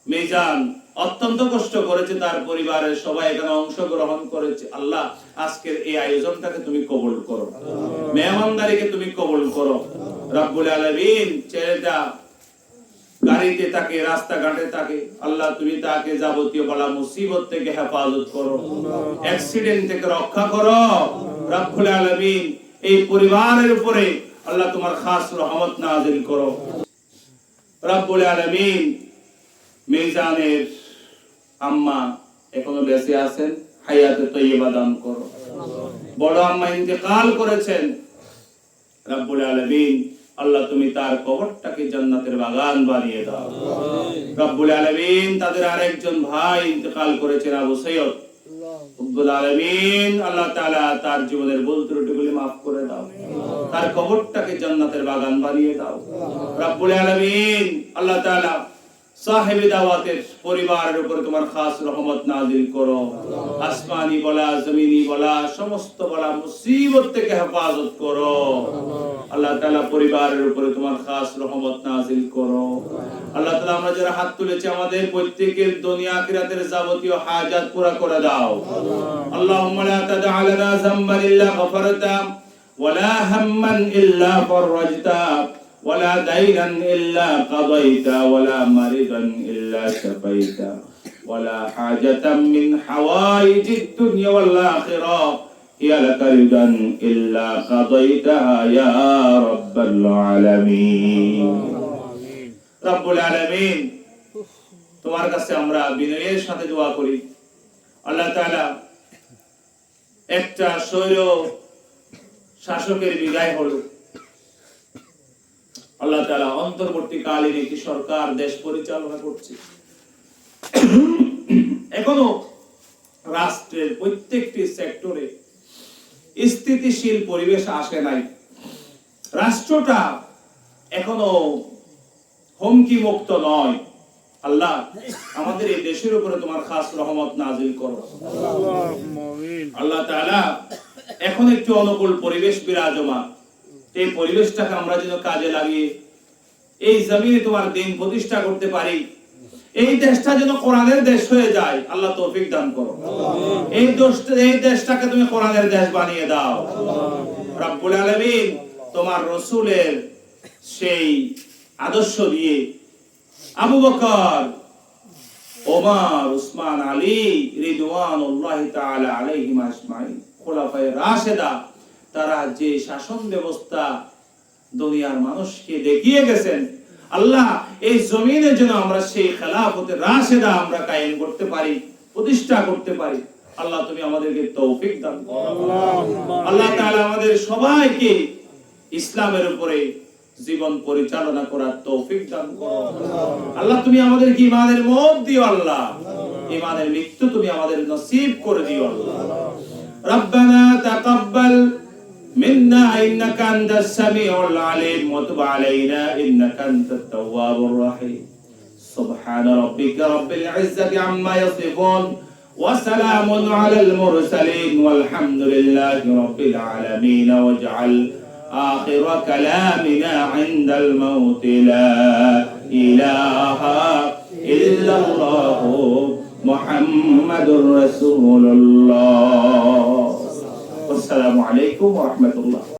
মিজান অত্যন্ত কষ্ট করেছে, তার পরিবারের সবাই এখানে অংশগ্রহণ করেছে। আল্লাহ, আজকের এই আয়োজনটাকে তুমি কবুল করো, মেহমানদারিকে তুমি কবুল করো। রব্বুল আলামিন, ছেলেটা গাড়িতে থাকে, রাস্তাঘাটে থাকে, আল্লাহ তুমি তাকে যাবতীয় বালা মুসিবত থেকে হেফাজত করো, অ্যাক্সিডেন্ট থেকে রক্ষা করো। রব্বুল আলামিন, এই পরিবারের উপরে আল্লাহ তোমার খাস রহমত নাযিল করো। রব্বুল আলামিন, মিজানের আম্মা এখনো বেঁচে আছেন, হায়াতে তৈয়বা দান করো। বড় আম্মা ইন্তেকাল করেছেন, রব্বুল আলামিন আল্লাহ তুমি তার কবরটাকে জান্নাতের বাগান বানিয়ে দাও। রব্বুল আলামিন তাদের আরেকজন ভাই ইন্তেকাল করেছেন, আবু সৈয়দ, রব্বুল আলামিন আল্লাহ তাআলা তার জীবনের ভুল ত্রুটিগুলি maaf করে দাও, তার কবরটাকে জান্নাতের বাগান বানিয়ে দাও। রব্বুল আলামিন আল্লাহ তাআলা সাহেবে দাওয়াতের পরিবারের উপর তোমার খাস রহমত নাজিল করো। আসমানি বলা জমিনি বলা সমস্ত বলা মুসিবত থেকে হেফাজত করো। আল্লাহ তাআলা পরিবারের উপরে তোমার খাস রহমত নাজিল করো। আল্লাহ তাআলা আমরা যারা হাত তুলেছি আমাদের প্রত্যেকের দুনিয়া আখিরাতের যাবতীয় হাজাত পুরা করে দাও। আল্লাহুম্মা লা তাদা লানা যামবান ইল্লা গফারতা ওয়ালা হাম্মান ইল্লা ফাররাজতা ولا دينا إلا قضيت ولا مريضا إلا شفيت ولا حاجة من حوائج الدنيا والآخرة هي لك رضا إلا قضيتها يا رب العالمين رب العالمين তোমার কাছে আমরা বিনয়ের সাথে দোয়া করি আল্লাহ তাআলা একটা স্বৈর শাসকের বিদায় হলো আল্লাহ তাআলা অন্তর্বর্তীকালীন একটি সরকার দেশ পরিচালনা করছে এখনো রাষ্ট্রের প্রত্যেকটি সেক্টরে স্থিতিশীল পরিবেশ আসে নাই রাষ্ট্রটা এখনো হুমকি মুক্ত নয় আল্লাহ আমাদের এই দেশের উপরে তোমার খাস রহমত নাজিল করো আল্লাহুম্মা আমিন। আল্লাহ তাআলা এখন একটু অনুকূল পরিবেশ বিরাজমান এই পরিবেশটাকে আমরা যেন কাজে লাগিয়ে এই জমিনে তোমার দিন প্রতিষ্ঠা করতে পারি এই দেশটা যেন কোরআনের দেশ হয়ে যায় আল্লাহ তৌফিক দান করো এই দেশটাকে তুমি কোরআনের দেশ বানিয়ে দাও রব্বুল আলামিন তোমার রাসূলের সেই আদর্শ দিয়ে আবু বকর ওমর উসমান আলী রিদওয়ানুল্লাহি তাআলা আলাইহিম আজমাইন খোলাফায়ে রাশেদা তারা যে শাসন ব্যবস্থা দুনিয়ার মানুষকে দেখিয়ে গেছেন আল্লাহ এই জমিনে যেন আমরা সেই খেলাফতে রাশেদা আমরা কায়েম করতে পারি প্রতিষ্ঠা করতে পারি আল্লাহ তুমি আমাদেরকে তৌফিক দান করো আল্লাহ তাআলা আমাদের সবাইকে ইসলামের উপরে জীবন পরিচালনা করার তৌফিক দান করো আল্লাহ তুমি আমাদেরকে ঈমানের মত দিও আল্লাহ ঈমানের মৃত্যু তুমি আমাদের নসিব করে দিও আল্লাহ রব্বানা তাকাব্বাল منا إنك أنت السميع العليم وتب علينا إنك أنت التواب الرحيم سبحان ربك رب العزة عما يصفون وسلام على المرسلين والحمد لله رب العالمين واجعل آخر كلامنا عند الموت لا إله إلا الله محمد رسول الله السلام عليكم ورحمة الله